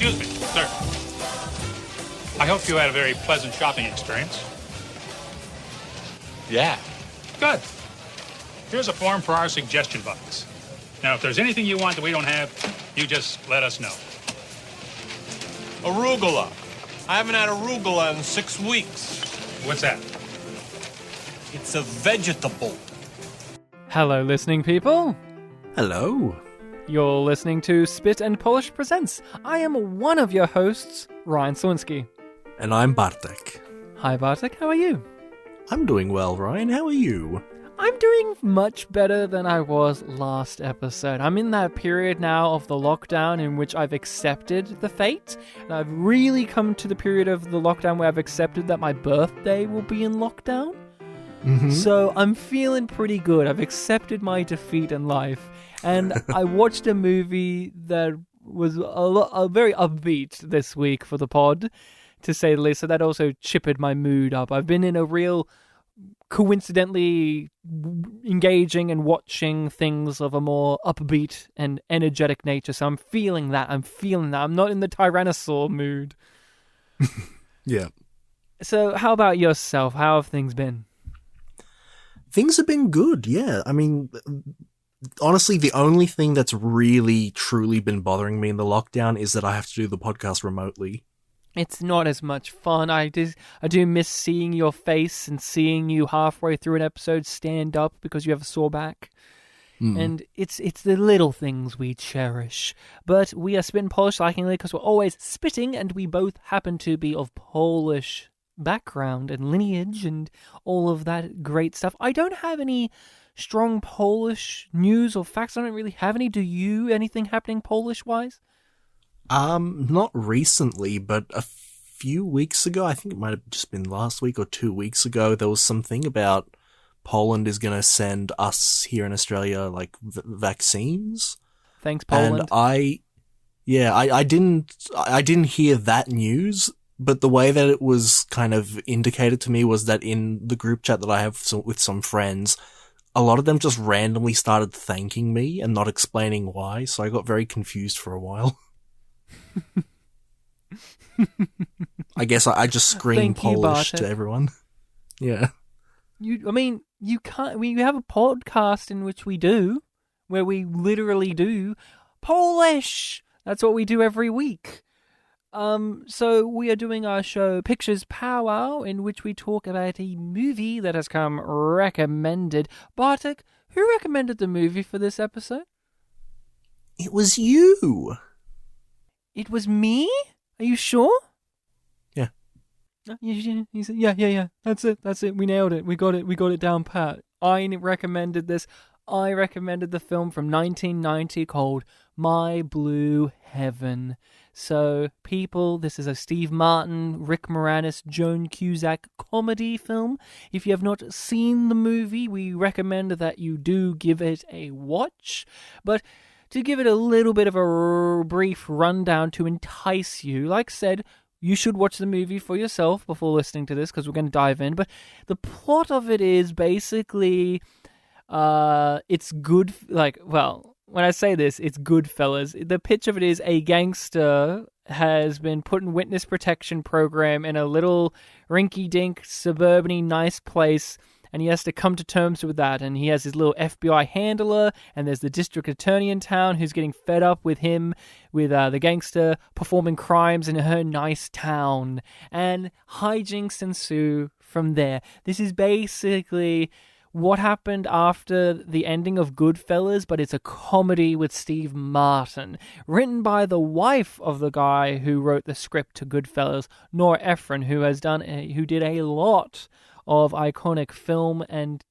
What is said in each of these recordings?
Excuse me, sir. I hope you had a very pleasant shopping experience. Yeah. Good. Here's a form for our suggestion box. Now, if there's anything you want that we don't have, you just let us know. Arugula. I haven't had arugula in 6 weeks. What's that? It's a vegetable. Hello, listening people. Hello. You're listening to Spit and Polish Presents. I am one of your hosts, Ryan Sawinski. And I'm Bartek. Hi, Bartek. How are you? I'm doing well, Ryan. How are you? I'm doing much better than I was last episode. I'm in that period now of the lockdown in which I've accepted the fate. And I've really come to the period of the lockdown where I've accepted that my birthday will be in lockdown. Mm-hmm. So I'm feeling pretty good. I've accepted my defeat in life. And I watched a movie that was very upbeat this week for the pod, to say the least. So that also chippered my mood up. I've been in a real coincidentally engaging and watching things of a more upbeat and energetic nature. So I'm feeling that. I'm not in the Tyrannosaur mood. Yeah. So how about yourself? How have things been? Things have been good, yeah. I mean, honestly, the only thing that's really, truly been bothering me in the lockdown is that I have to do the podcast remotely. It's not as much fun. I do miss seeing your face and seeing you halfway through an episode stand up because you have a sore back. And it's the little things we cherish. But we are spitting Polish likingly because we're always spitting, and we both happen to be of Polish background and lineage and all of that great stuff. I don't have any strong Polish news or facts. I don't really have any. Do you? Anything happening Polish-wise? Not recently, but a few weeks ago, I think it might have just been last week or 2 weeks ago, there was something about Poland is going to send us here in Australia, like, vaccines. Thanks, Poland. And I didn't hear that news, but the way that it was kind of indicated to me was that in the group chat that I have with some friends, a lot of them just randomly started thanking me and not explaining why, so I got very confused for a while. I guess I just screamed Polish to everyone. Yeah. You can't. We have a podcast in which where we literally do Polish. That's what we do every week. So we are doing our show Pictures Powwow, in which we talk about a movie that has come recommended. Bartek, who recommended the movie for this episode? It was you. It was me? Are you sure? Yeah. You said, yeah. That's it. We nailed it. We got it down pat. I recommended this. I recommended the film from 1990 called My Blue Heaven. So, people, this is a Steve Martin, Rick Moranis, Joan Cusack comedy film. If you have not seen the movie, we recommend that you do give it a watch. But to give it a little bit of a brief rundown to entice you, like I said, you should watch the movie for yourself before listening to this, because we're going to dive in. But the plot of it is basically, it's good, when I say this, it's Goodfellas. The pitch of it is a gangster has been put in witness protection program in a little rinky-dink, suburban-y, nice place, and he has to come to terms with that. And he has his little FBI handler, and there's the district attorney in town who's getting fed up with him, with the gangster performing crimes in her nice town. And hijinks ensue from there. This is basically what happened after the ending of Goodfellas, but it's a comedy with Steve Martin, written by the wife of the guy who wrote the script to Goodfellas, Nora Ephron, who did a lot of iconic film and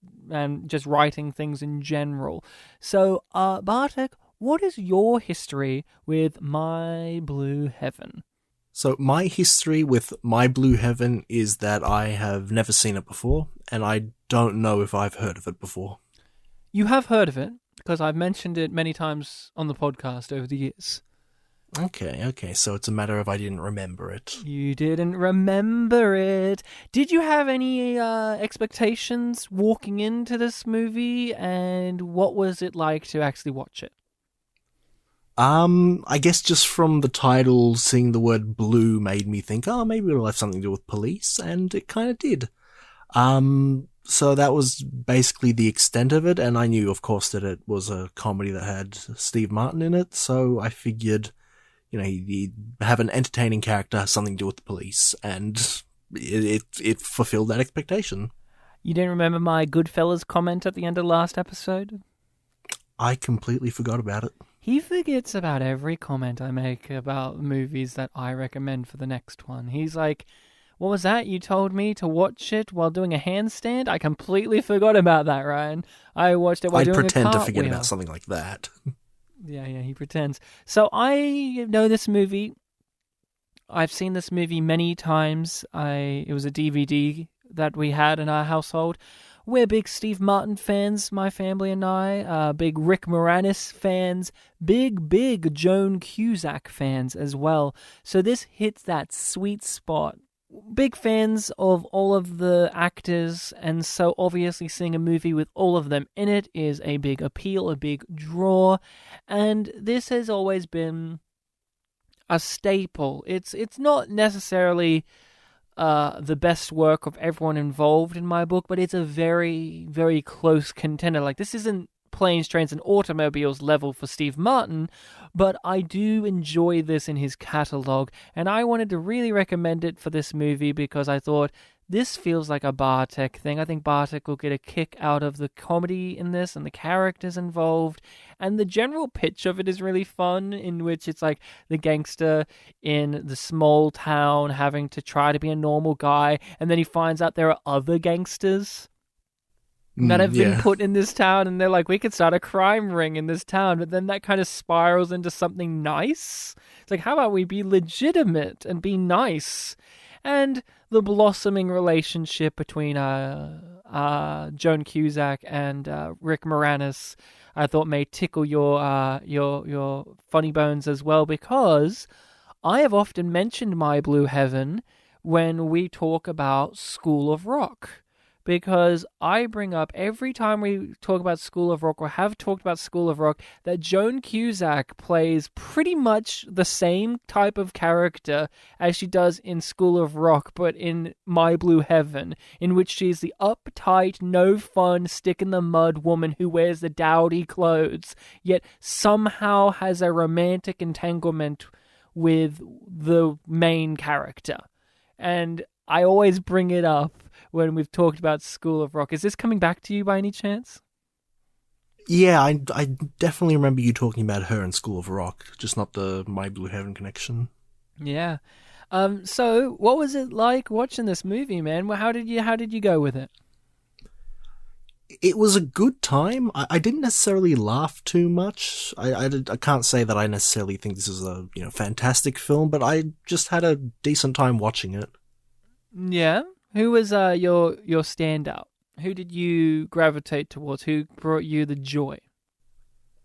just writing things in general. So, Bartek, what is your history with My Blue Heaven? So my history with My Blue Heaven is that I have never seen it before, and I don't know if I've heard of it before. You have heard of it, because I've mentioned it many times on the podcast over the years. Okay, so it's a matter of I didn't remember it. You didn't remember it. Did you have any expectations walking into this movie, and what was it like to actually watch it? I guess just from the title, seeing the word blue made me think, oh, maybe it'll have something to do with police, and it kind of did. So that was basically the extent of it, and I knew, of course, that it was a comedy that had Steve Martin in it, so I figured, he'd have an entertaining character, have something to do with the police, and it fulfilled that expectation. You didn't remember my Goodfellas comment at the end of last episode? I completely forgot about it. He forgets about every comment I make about movies that I recommend for the next one. He's like, what was that? You told me to watch it while doing a handstand? I completely forgot about that, Ryan. I watched it while doing a cartwheel. I'd pretend to forget about something like that. Yeah, he pretends. So I know this movie. I've seen this movie many times. It was a DVD that we had in our household. We're big Steve Martin fans, my family and I. Big Rick Moranis fans. Big Joan Cusack fans as well. So this hits that sweet spot. Big fans of all of the actors, and so obviously seeing a movie with all of them in it is a big appeal, a big draw, and this has always been a staple. It's not necessarily the best work of everyone involved in my book, but it's a very, very close contender. Like, this isn't Planes, Trains, and Automobiles level for Steve Martin, but I do enjoy this in his catalog, and I wanted to really recommend it for this movie because I thought this feels like a Bartek thing. I think Bartek will get a kick out of the comedy in this and the characters involved, and the general pitch of it is really fun, in which it's like the gangster in the small town having to try to be a normal guy, and then he finds out there are other gangsters that have been put in this town, and they're like, we could start a crime ring in this town, but then that kind of spirals into something nice. It's like, how about we be legitimate and be nice? And the blossoming relationship between Joan Cusack and Rick Moranis, I thought may tickle your funny bones as well, because I have often mentioned My Blue Heaven when we talk about School of Rock. Because I bring up every time we talk about School of Rock, or have talked about School of Rock, that Joan Cusack plays pretty much the same type of character as she does in School of Rock, but in My Blue Heaven, in which she's the uptight, no fun, stick in the mud woman who wears the dowdy clothes, yet somehow has a romantic entanglement with the main character. And I always bring it up when we've talked about School of Rock. Is this coming back to you by any chance? Yeah, I definitely remember you talking about her in School of Rock, just not the My Blue Heaven connection. Yeah. So what was it like watching this movie, man? How did you go with it? It was a good time. I didn't necessarily laugh too much. I can't say that I necessarily think this is a fantastic film, but I just had a decent time watching it. Yeah. Who was your standout? Who did you gravitate towards? Who brought you the joy?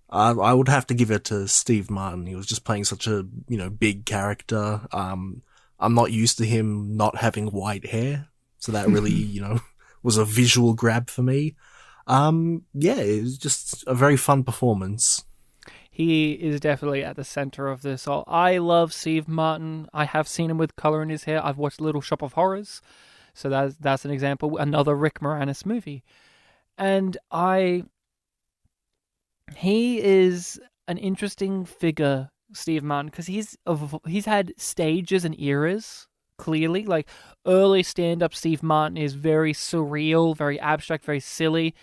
I would have to give it to Steve Martin. He was just playing such a big character. I'm not used to him not having white hair, so that really was a visual grab for me. It was just a very fun performance. He is definitely at the center of this all. I love Steve Martin. I have seen him with color in his hair. I've watched Little Shop of Horrors. So that's an example, another Rick Moranis movie. And he is an interesting figure, Steve Martin, because he's had stages and eras, clearly. Like, early stand-up Steve Martin is very surreal, very abstract, very silly.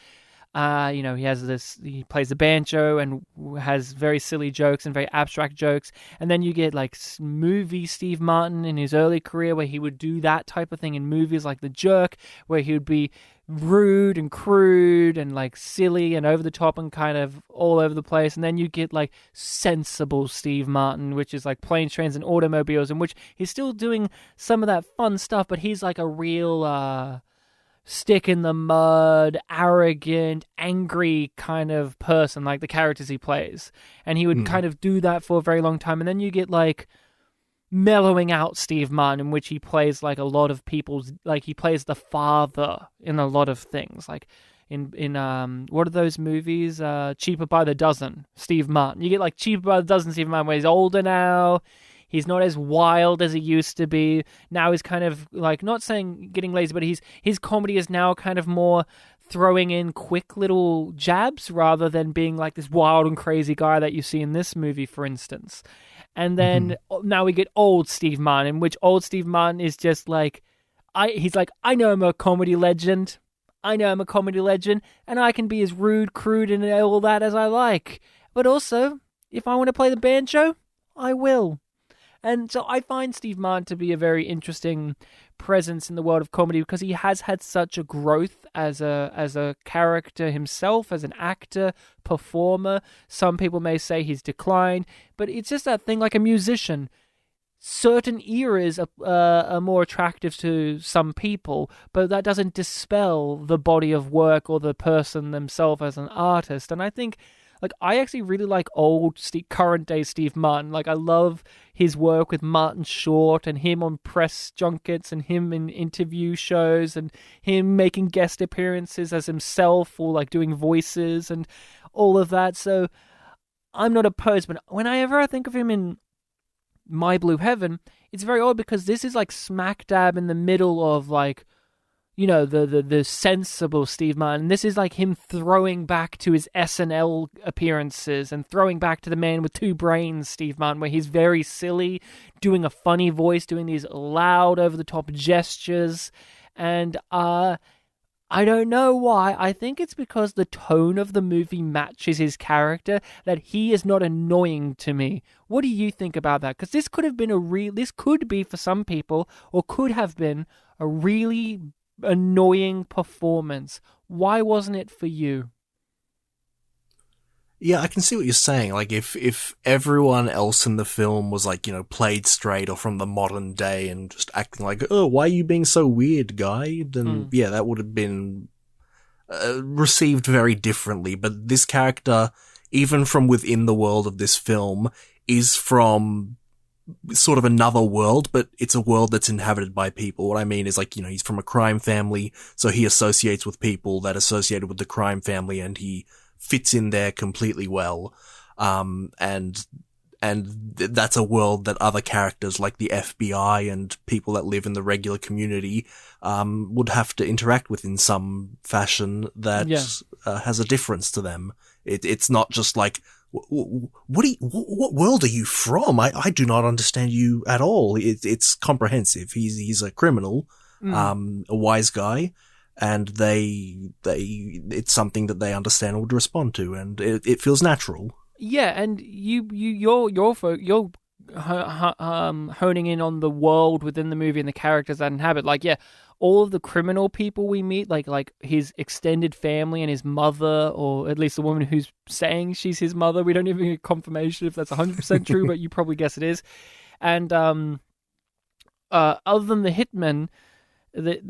He plays the banjo and has very silly jokes and very abstract jokes. And then you get like movie Steve Martin in his early career, where he would do that type of thing in movies like The Jerk, where he would be rude and crude and like silly and over the top and kind of all over the place. And then you get like sensible Steve Martin, which is like Planes, Trains, and Automobiles, in which he's still doing some of that fun stuff, but he's like a real stick in the mud, arrogant, angry kind of person, like the characters he plays. And he would kind of do that for a very long time. And then you get like mellowing out Steve Martin, in which he plays like a lot of people's, like he plays the father in a lot of things. Like what are those movies? Cheaper by the Dozen, Steve Martin. You get like Cheaper by the Dozen Steve Martin, where he's older now. He's not as wild as he used to be. Now he's kind of like, not saying getting lazy, but his comedy is now kind of more throwing in quick little jabs rather than being like this wild and crazy guy that you see in this movie, for instance. And then now we get old Steve Martin, in which old Steve Martin is just like, he's like, I know I'm a comedy legend. And I can be as rude, crude, and all that as I like. But also, if I want to play the banjo, I will. And so I find Steve Martin to be a very interesting presence in the world of comedy because he has had such a growth as a character himself, as an actor, performer. Some people may say he's declined, but it's just that thing like a musician. Certain eras are more attractive to some people, but that doesn't dispel the body of work or the person themselves as an artist. And I think, like, I actually really like current day Steve Martin. Like, I love his work with Martin Short and him on press junkets and him in interview shows and him making guest appearances as himself or like doing voices and all of that. So I'm not opposed, but whenever I think of him in My Blue Heaven, it's very odd because this is like smack dab in the middle of like, you know, the sensible Steve Martin. This is like him throwing back to his SNL appearances and throwing back to the Man with Two Brains, Steve Martin, where he's very silly, doing a funny voice, doing these loud, over-the-top gestures. And I don't know why. I think it's because the tone of the movie matches his character, that he is not annoying to me. What do you think about that? Because this could have been this could be for some people, or could have been a really annoying performance. Why wasn't it for you? Yeah, I can see what you're saying. Like, if everyone else in the film was like, you know, played straight or from the modern day and just acting like, oh, why are you being so weird, guy? Then, yeah, that would have been received very differently. But this character, even from within the world of this film, is from sort of another world, but it's a world that's inhabited by people. What I mean is, like, you know, he's from a crime family, so he associates with people that associated with the crime family, and he fits in there completely well. And that's a world that other characters like the FBI and people that live in the regular community would have to interact with in some fashion that has a difference to them. It's not just like, what world are you from? I do not understand you at all. It's comprehensive. He's a criminal, a wise guy, and it's something that they understand and would respond to, and it feels natural. Yeah, and you're honing in on the world within the movie and the characters that inhabit. Like, yeah, all of the criminal people we meet, like his extended family and his mother, or at least the woman who's saying she's his mother. We don't even get confirmation if that's 100% true, but you probably guess it is. And other than the hitman, the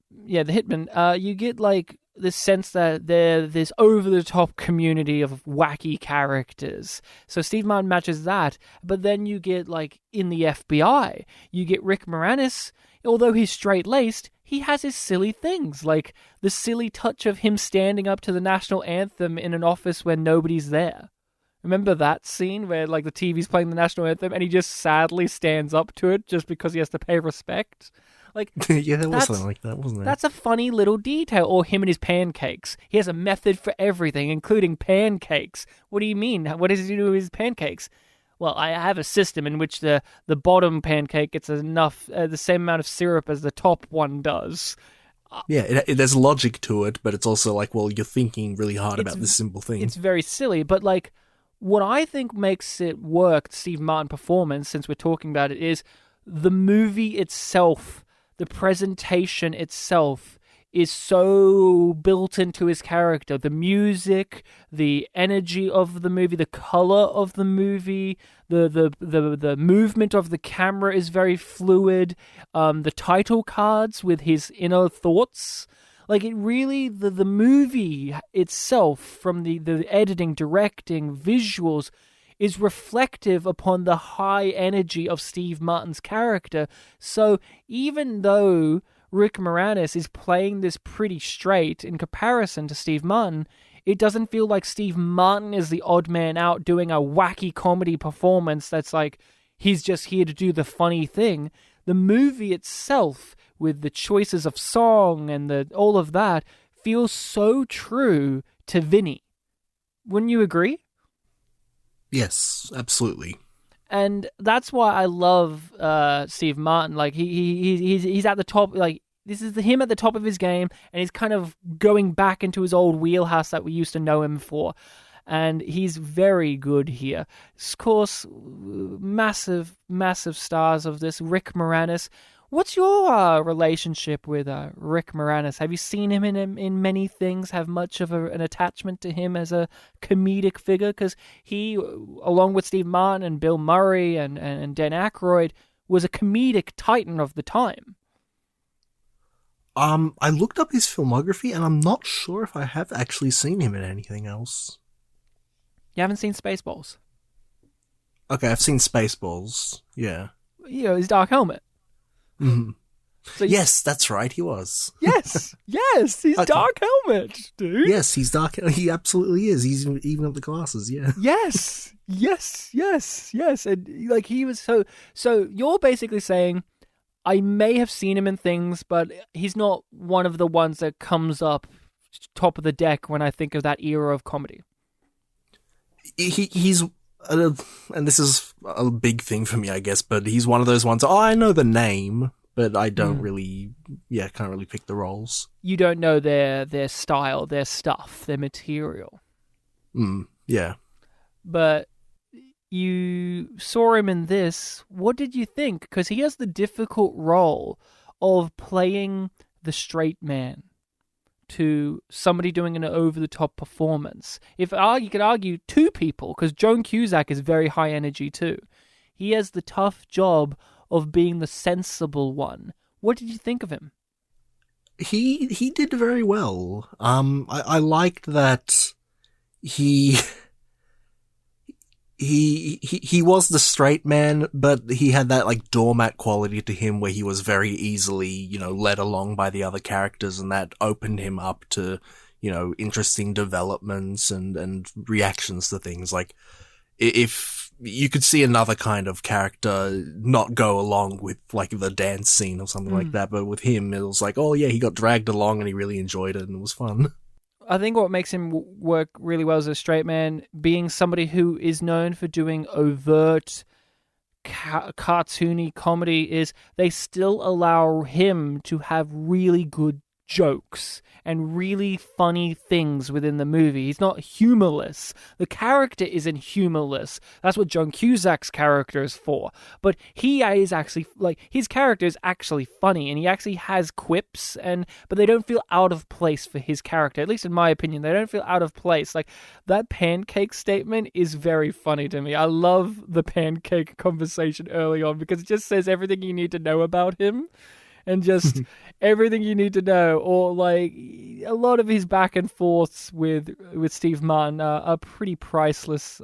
hitman, you get like this sense that they're this over-the-top community of wacky characters. So Steve Martin matches that, but then you get, like, in the FBI, you get Rick Moranis. Although he's straight-laced, he has his silly things, like the silly touch of him standing up to the national anthem in an office where nobody's there. Remember that scene where, like, the TV's playing the national anthem and he just sadly stands up to it just because he has to pay respect? Like, yeah, there was something like that, wasn't there? That's a funny little detail. Or him and his pancakes. He has a method for everything, including pancakes. What do you mean? What does he do with his pancakes? Well, I have a system in which the bottom pancake gets enough, the same amount of syrup as the top one does. Yeah, there's logic to it, but it's also like, well, you're thinking really hard about this simple thing. It's very silly, but like, what I think makes it work, Steve Martin performance, since we're talking about it, is the movie itself. The presentation itself is so built into his character. The music, the energy of the movie, the color of the movie, the movement of the camera is very fluid. The title cards with his inner thoughts. Like, it really, the movie itself, from the editing, directing, visuals, is reflective upon the high energy of Steve Martin's character. So even though Rick Moranis is playing this pretty straight in comparison to Steve Martin, it doesn't feel like Steve Martin is the odd man out doing a wacky comedy performance that's like he's just here to do the funny thing. The movie itself, with the choices of song and all of that, feels so true to Vinny. Wouldn't you agree? Yes, absolutely. And that's why I love Steve Martin. Like he's at the top. Like this is him at the top of his game, and he's kind of going back into his old wheelhouse that we used to know him for. And he's very good here. Of course, massive stars of this. Rick Moranis. What's your relationship with Rick Moranis? Have you seen him in many things? Have much of an attachment to him as a comedic figure? Because he, along with Steve Martin and Bill Murray and Dan Aykroyd, was a comedic titan of the time. I looked up his filmography, and I'm not sure if I have actually seen him in anything else. You haven't seen Spaceballs? Okay, I've seen Spaceballs. Yeah. You know, his Dark Helmet. Mm-hmm. So yes, that's right, he was. Yes, he's Okay. Dark Helmet, dude. Yes, he's dark. He absolutely is. He's even up the glasses, yeah. Yes. And like he was so you're basically saying I may have seen him in things, but he's not one of the ones that comes up top of the deck when I think of that era of comedy. He's and this is a big thing for me, I guess, but he's one of those ones, I know the name, but I don't can't really pick the roles. You don't know their style, their stuff, their material. Yeah. But you saw him in this. What did you think? Because he has the difficult role of playing the straight man to somebody doing an over-the-top performance. You could argue two people, because Joan Cusack is very high energy too. He has the tough job of being the sensible one. What did you think of him? He did very well. I liked that he was the straight man, but he had that like doormat quality to him where he was very easily, led along by the other characters, and that opened him up to, interesting developments and reactions to things. Like, if you could see another kind of character not go along with like the dance scene or something like that, but with him, it was like, oh yeah, he got dragged along and he really enjoyed it and it was fun. I think what makes him work really well as a straight man, being somebody who is known for doing overt, cartoony comedy, is they still allow him to have really good jokes and really funny things within the movie. He's not humorless. The character isn't humorless. That's what Joan Cusack's character is for. But he is actually, his character is actually funny, and he actually has quips, but they don't feel out of place for his character. At least in my opinion, they don't feel out of place. Like, that pancake statement is very funny to me. I love the pancake conversation early on because it just says everything you need to know about him. And just everything you need to know, or like a lot of his back and forths with Steve Martin are pretty priceless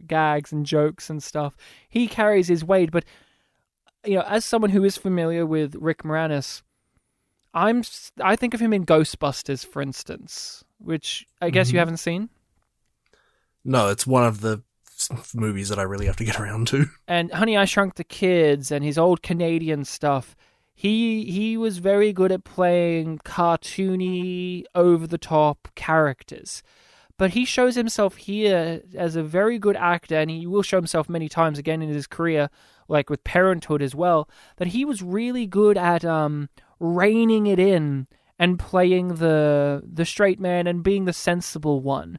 gags and jokes and stuff. He carries his weight, but as someone who is familiar with Rick Moranis, I think of him in Ghostbusters, for instance, which I guess you haven't seen. No, it's one of the movies that I really have to get around to. And Honey, I Shrunk the Kids and his old Canadian stuff. He was very good at playing cartoony, over-the-top characters. But he shows himself here as a very good actor, and he will show himself many times again in his career, like with Parenthood as well, that he was really good at reining it in and playing the straight man and being the sensible one.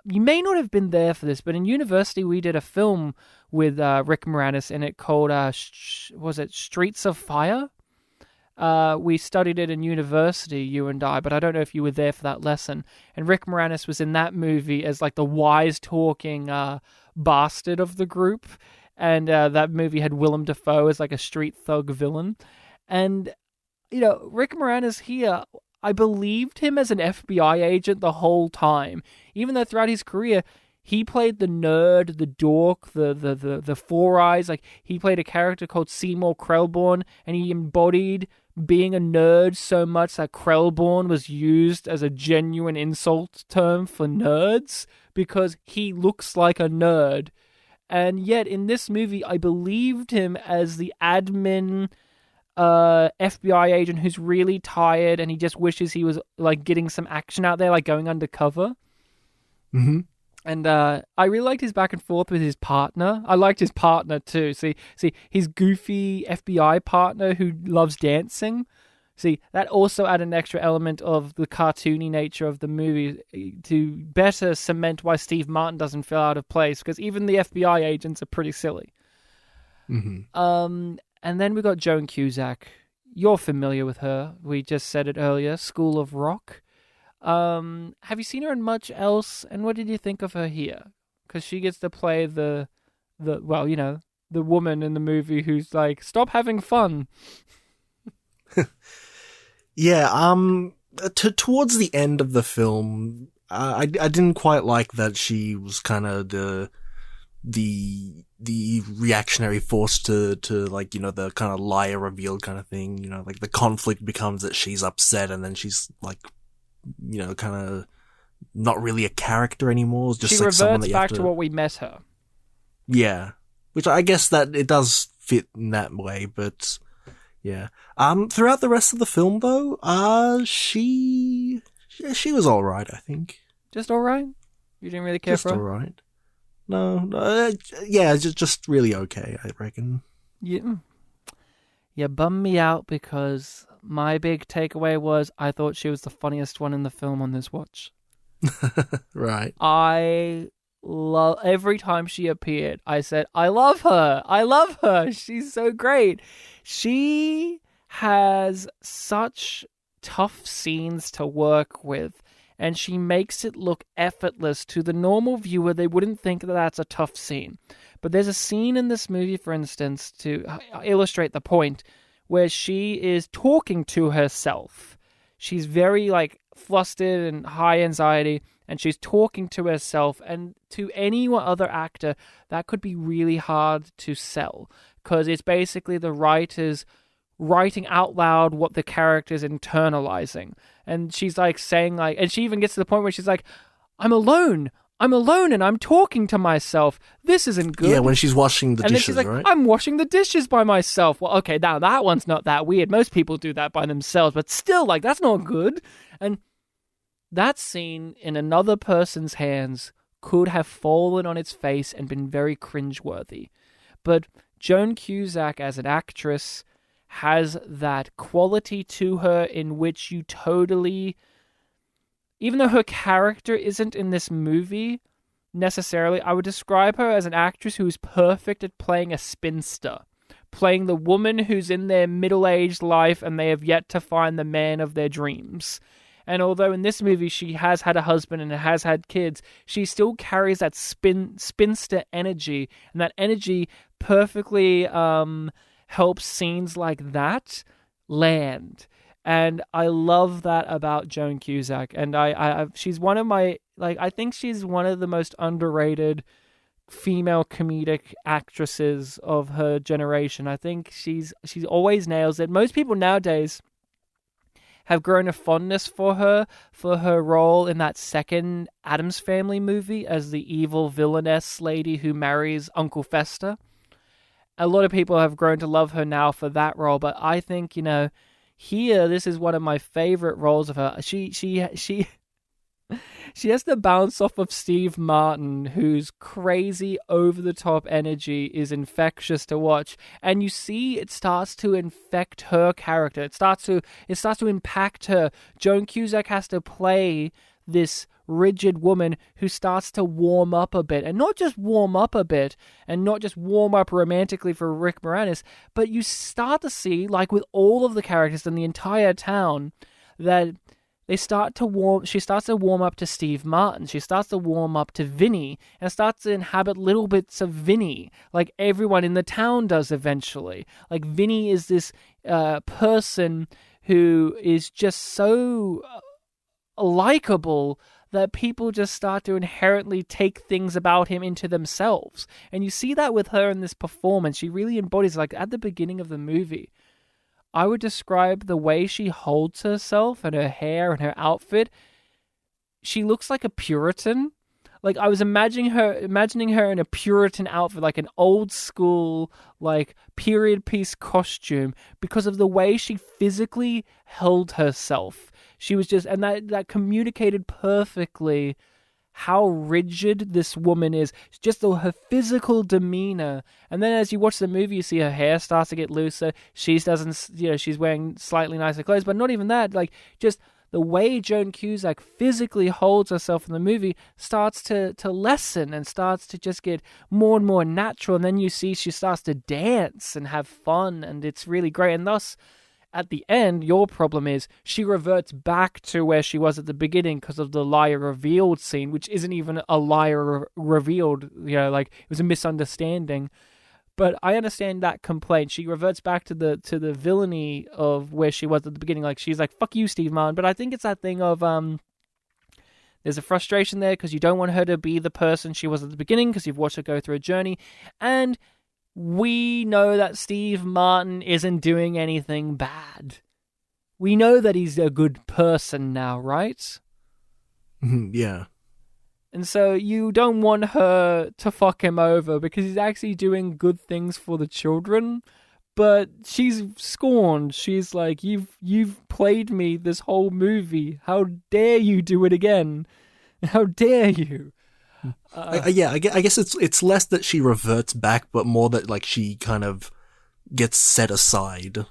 You may not have been there for this, but in university we did a film with Rick Moranis in it called, was it Streets of Fire? We studied it in university, you and I, but I don't know if you were there for that lesson. And Rick Moranis was in that movie as like the wise-talking bastard of the group. And that movie had Willem Dafoe as like a street thug villain. And, Rick Moranis here, I believed him as an FBI agent the whole time. Even though throughout his career, he played the nerd, the dork, the Four Eyes. Like, he played a character called Seymour Krelborn, and he embodied being a nerd so much that Krelborn was used as a genuine insult term for nerds because he looks like a nerd. And yet in this movie, I believed him as the admin FBI agent who's really tired and he just wishes he was like getting some action out there, like going undercover. Mm-hmm. And I really liked his back and forth with his partner. I liked his partner too. See, his goofy FBI partner who loves dancing. See, that also added an extra element of the cartoony nature of the movie to better cement why Steve Martin doesn't feel out of place, because even the FBI agents are pretty silly. Mm-hmm. And then we got Joan Cusack. You're familiar with her. We just said it earlier. School of Rock. Have you seen her in much else? And what did you think of her here? Because she gets to play the woman in the movie who's like, stop having fun. Yeah, towards the end of the film, I didn't quite like that she was kind of the reactionary force to like, you know, the kind of liar revealed kind of thing, you know, like the conflict becomes that she's upset and then she's like, you know, kind of not really a character anymore. It's just she like someone reverts that you back have to what we met her. Yeah, which I guess that it does fit in that way, but yeah. Throughout the rest of the film, though, she was all right. I think just all right. You didn't really care just for her. All right. No, yeah, just really okay. I reckon. You bummed me out because my big takeaway was I thought she was the funniest one in the film on this watch. Right. I love every time she appeared. I said, I love her. I love her. She's so great. She has such tough scenes to work with, and she makes it look effortless. To the normal viewer, they wouldn't think that that's a tough scene. But there's a scene in this movie, for instance, to illustrate the point, where she is talking to herself. She's very, like, flustered and high anxiety, and she's talking to herself. And to any other actor, that could be really hard to sell, because it's basically the writers writing out loud what the character's internalizing. And she's like saying, like, and she even gets to the point where she's like, I'm alone and I'm talking to myself. This isn't good. Yeah, when she's washing the dishes, dishes, then she's like, right? I'm washing the dishes by myself. Well, okay, now that one's not that weird. Most people do that by themselves, but still, like, that's not good. And that scene in another person's hands could have fallen on its face and been very cringeworthy. But Joan Cusack as an actress has that quality to her in which you totally, even though her character isn't in this movie necessarily, I would describe her as an actress who is perfect at playing a spinster, playing the woman who's in their middle-aged life and they have yet to find the man of their dreams. And although in this movie she has had a husband and has had kids, she still carries that spinster energy, and that energy perfectly helps scenes like that land. And I love that about Joan Cusack. And she's one of my, like, I think she's one of the most underrated female comedic actresses of her generation. I think she's always nails it. Most people nowadays have grown a fondness for her role in that second Addams Family movie as the evil villainess lady who marries Uncle Fester. A lot of people have grown to love her now for that role, but I think, you know, here, this is one of my favorite roles of her. She has to bounce off of Steve Martin, whose crazy, over-the-top energy is infectious to watch. And you see it starts to infect her character. It starts to impact her. Joan Cusack has to play this rigid woman who starts to warm up a bit, and not just warm up a bit, and not just warm up romantically for Rick Moranis, but you start to see, like with all of the characters in the entire town, that she starts to warm up to Steve Martin. She starts to warm up to Vinny, and starts to inhabit little bits of Vinny, like everyone in the town does eventually. Like Vinny is this person who is just so likable that people just start to inherently take things about him into themselves. And you see that with her in this performance. She really embodies, like, at the beginning of the movie, I would describe the way she holds herself and her hair and her outfit. She looks like a Puritan. Like, I was imagining her in a Puritan outfit, like an old school, like, period piece costume, because of the way she physically held herself. She was just, and that communicated perfectly how rigid this woman is. Just her physical demeanor. And then as you watch the movie, you see her hair starts to get looser. She's wearing slightly nicer clothes, but not even that. Like, just the way Joan Cusack physically holds herself in the movie starts to lessen and starts to just get more and more natural. And then you see she starts to dance and have fun, and it's really great. And thus, at the end, your problem is she reverts back to where she was at the beginning because of the liar revealed scene, which isn't even a liar revealed. Like, it was a misunderstanding. But I understand that complaint. She reverts back to the villainy of where she was at the beginning. Like, she's like, fuck you, Steve Martin. But I think it's that thing of, there's a frustration there because you don't want her to be the person she was at the beginning because you've watched her go through a journey. And we know that Steve Martin isn't doing anything bad. We know that he's a good person now, right? Yeah. And so you don't want her to fuck him over because he's actually doing good things for the children. But she's scorned. She's like, you've played me this whole movie. How dare you do it again? How dare you? I guess it's less that she reverts back, but more that, like, she kind of gets set aside.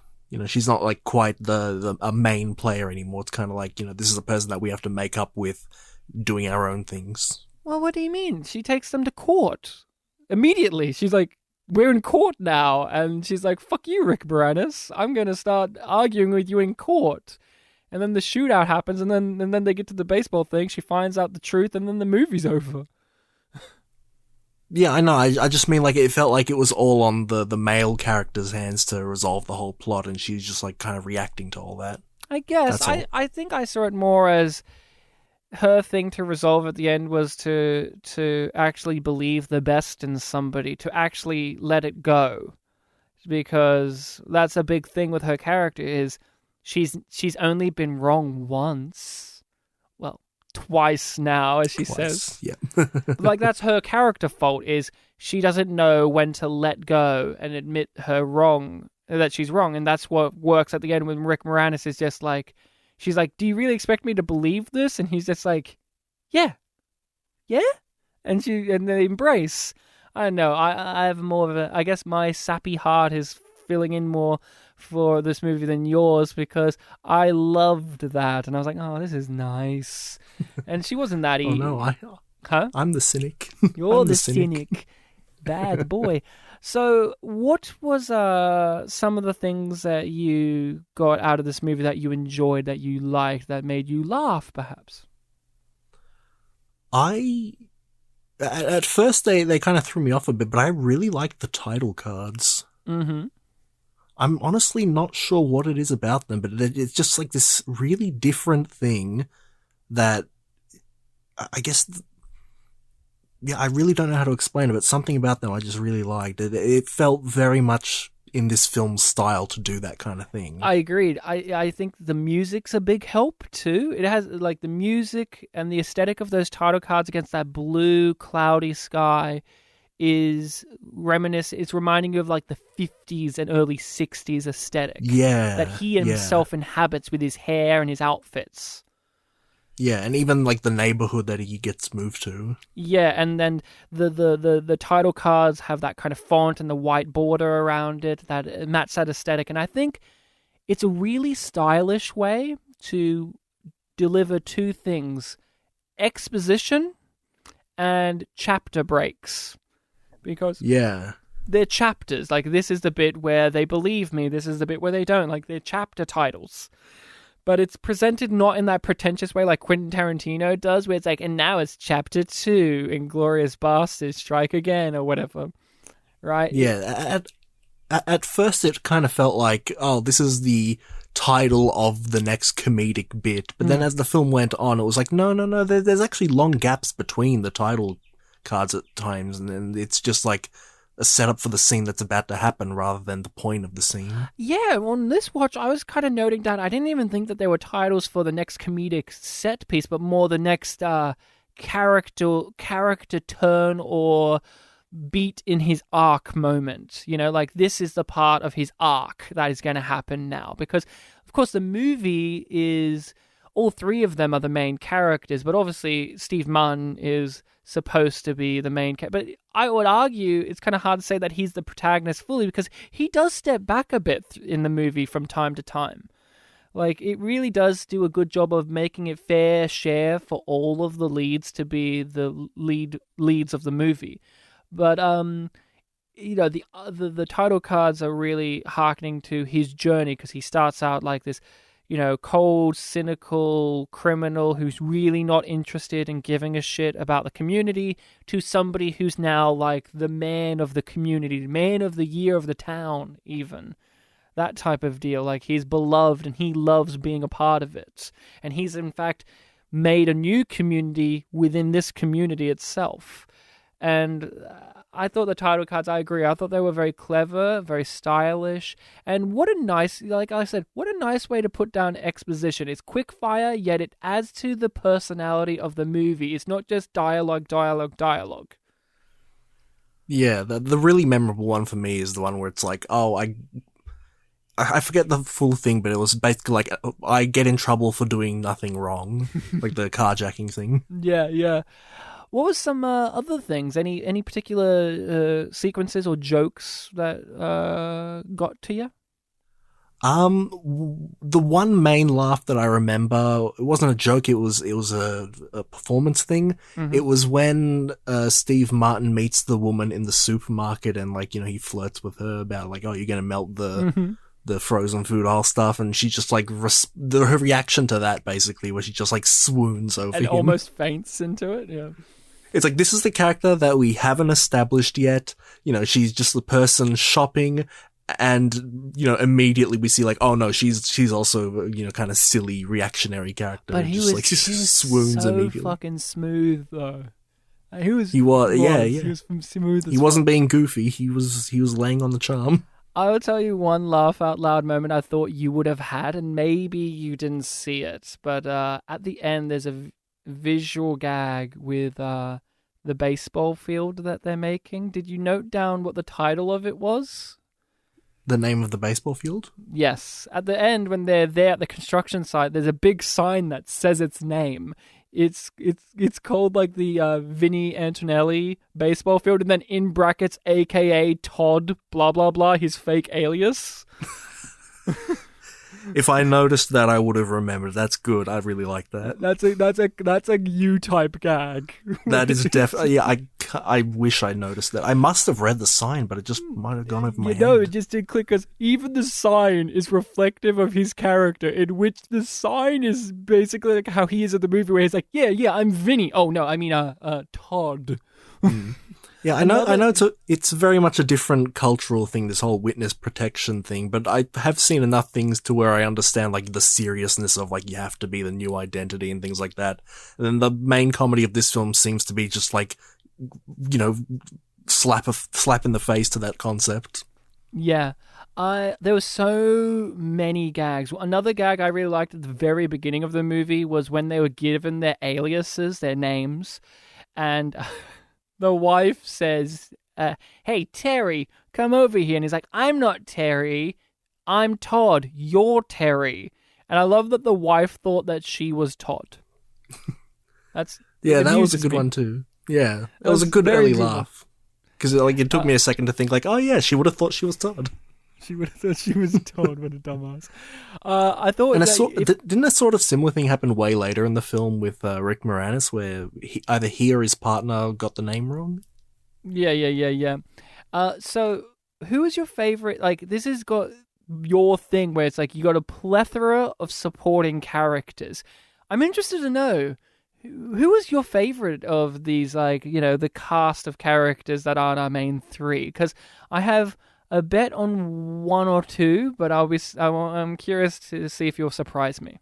She's not, like, quite a main player anymore. It's kind of like, this is a person that we have to make up with doing our own things. Well, what do you mean? She takes them to court immediately. She's like, we're in court now. And she's like, fuck you, Rick Moranis. I'm going to start arguing with you in court. And then the shootout happens, and then they get to the baseball thing. She finds out the truth, and then the movie's over. Yeah, I know. I just mean, like, it felt like it was all on the male character's hands to resolve the whole plot, and she's just, like, kind of reacting to all that. I guess. I think I saw it more as her thing to resolve at the end was to actually believe the best in somebody, to actually let it go. Because that's a big thing with her character is she's only been wrong once. Well, twice now, as she says. Yeah. Like, that's her character fault, is she doesn't know when to let go and admit her wrong, that she's wrong. And that's what works at the end when Rick Moranis is just like, she's like, do you really expect me to believe this? And he's just like, yeah. And they embrace. I don't know. I have more of I guess my sappy heart is filling in more for this movie than yours because I loved that. And I was like, oh, this is nice. And she wasn't that easy. Oh, no, I'm the cynic. You're the cynic. Bad boy. So what was some of the things that you got out of this movie that you enjoyed, that you liked, that made you laugh, perhaps? At first they kind of threw me off a bit, but I really liked the title cards. Mm-hmm. I'm honestly not sure what it is about them, but it's just like this really different thing that I guess... Yeah, I really don't know how to explain it, but something about them I just really liked. It felt very much in this film's style to do that kind of thing. I agreed. I think the music's a big help, too. It has, like, the music and the aesthetic of those title cards against that blue, cloudy sky is it's reminding you of, like, the 50s and early 60s aesthetic. Yeah. That he himself inhabits with his hair and his outfits. Yeah, and even, like, the neighborhood that he gets moved to. Yeah, and then the title cards have that kind of font and the white border around it that match that aesthetic. And I think it's a really stylish way to deliver two things: exposition and chapter breaks. Because they're chapters. Like, this is the bit where they believe me, this is the bit where they don't. Like, they're chapter titles. But it's presented not in that pretentious way like Quentin Tarantino does, where it's like, and now it's chapter 2, Inglourious Basterds, Strike Again, or whatever. Right? Yeah, at first it kind of felt like, oh, this is the title of the next comedic bit. But then as the film went on, it was like, no, there's actually long gaps between the title cards at times, and then it's just like a setup for the scene that's about to happen rather than the point of the scene. Yeah, on this watch, I was kind of noting down, I didn't even think that there were titles for the next comedic set piece, but more the next character turn or beat in his arc moment. You know, like this is the part of his arc that is going to happen now. Because, of course, the movie is... all three of them are the main characters, but obviously Steve Martin is supposed to be the main character. But I would argue it's kind of hard to say that he's the protagonist fully because he does step back a bit in the movie from time to time. Like, it really does do a good job of making it fair share for all of the leads to be the leads of the movie. But, you know, the title cards are really hearkening to his journey because he starts out like this, you know, cold, cynical criminal who's really not interested in giving a shit about the community to somebody who's now like the man of the community, man of the year of the town, even. That type of deal. Like, he's beloved and he loves being a part of it. And he's, in fact, made a new community within this community itself. And I thought the title cards, I agree, I thought they were very clever, very stylish, and what a nice, like I said, what a nice way to put down exposition. It's quick fire, yet it adds to the personality of the movie. It's not just dialogue. Yeah, the really memorable one for me is the one where it's like, oh, I forget the full thing, but it was basically like, I get in trouble for doing nothing wrong, like the carjacking thing. Yeah. What was some other things? Any particular sequences or jokes that got to you? The one main laugh that I remember, it wasn't a joke, it was a performance thing. Mm-hmm. It was when Steve Martin meets the woman in the supermarket and, like, you know, he flirts with her about, like, oh, you're gonna melt the frozen food aisle stuff, and she just like her reaction to that, basically, where she just like swoons over and him. Almost faints into it. Yeah, it's like, this is the character that we haven't established yet. You know, she's just the person shopping, and, you know, immediately we see like, oh no, she's also, you know, kind of silly reactionary character. But he was swoons so immediately. Fucking smooth though. He was He was smooth. He wasn't being goofy. He was laying on the charm. I will tell you one laugh out loud moment I thought you would have had, and maybe you didn't see it, but at the end there's a visual gag with the baseball field that they're making. Did you note down what the title of it was? The name of the baseball field? Yes. At the end, when they're there at the construction site, there's a big sign that says its name. It's called like the Vinnie Antonelli baseball field, and then in brackets, AKA Todd, blah blah blah, his fake alias. If I noticed that, I would have remembered. That's good. I really like that. That's a you type gag. That is definitely. Yeah, I wish I noticed that. I must have read the sign, but it just might have gone over my head. No, it just did click, because even the sign is reflective of his character, in which the sign is basically like how he is in the movie, where he's like, yeah, I'm Vinny. Oh no, I mean Todd. Yeah, I know it's very much a different cultural thing, this whole witness protection thing, but I have seen enough things to where I understand, like, the seriousness of, like, you have to be the new identity and things like that. And then the main comedy of this film seems to be just, like, you know, slap in the face to that concept. Yeah. There were so many gags. Another gag I really liked at the very beginning of the movie was when they were given their aliases, their names, and the wife says, hey, Terry, come over here. And he's like, I'm not Terry. I'm Todd. You're Terry. And I love that the wife thought that she was Todd. That was a good one too. Yeah, that was a good early laugh. Because like, it took me a second to think like, oh yeah, she would have thought she was Todd. She would have thought she was Todd. What a dumbass. I thought... And didn't a sort of similar thing happen way later in the film with Rick Moranis, where either he or his partner got the name wrong? Yeah. So, who is your favorite... Like, this has got your thing where it's like, you got a plethora of supporting characters. I'm interested to know, who is your favorite of these, like, you know, the cast of characters that aren't our main three? Because I have a bet on one or two, but I'm curious to see if you'll surprise me.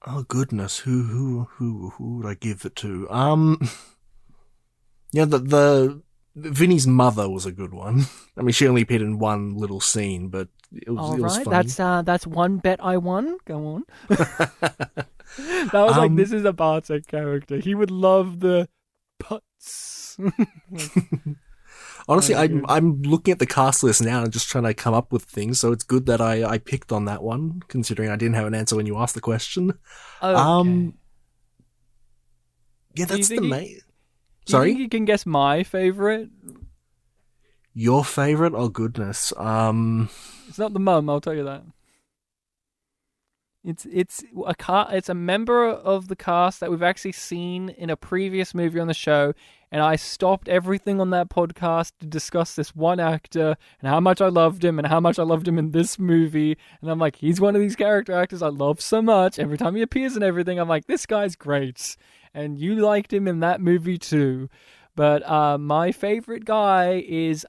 Oh goodness, who would I give it to? Yeah, the Vinny's mother was a good one. I mean, she only appeared in one little scene, but it was funny. That's one bet I won. Go on. That was like, this is a Bartek character. He would love the putts. Honestly, I'm looking at the cast list now and just trying to come up with things, so it's good that I picked on that one, considering I didn't have an answer when you asked the question. Okay. Yeah, that's the main... Sorry? Do you think you can guess my favorite? Your favorite? Oh, goodness. It's not the mum, I'll tell you that. It's a member of the cast that we've actually seen in a previous movie on the show, and I stopped everything on that podcast to discuss this one actor and how much I loved him and how much I loved him in this movie. And I'm like, he's one of these character actors I love so much. Every time he appears in everything, I'm like, this guy's great. And you liked him in that movie too. But my favorite guy is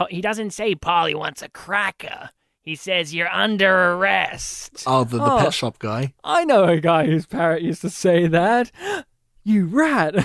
He doesn't say Polly wants a cracker. He says you're under arrest. Oh, the pet shop guy. I know a guy whose parrot used to say that. You rat.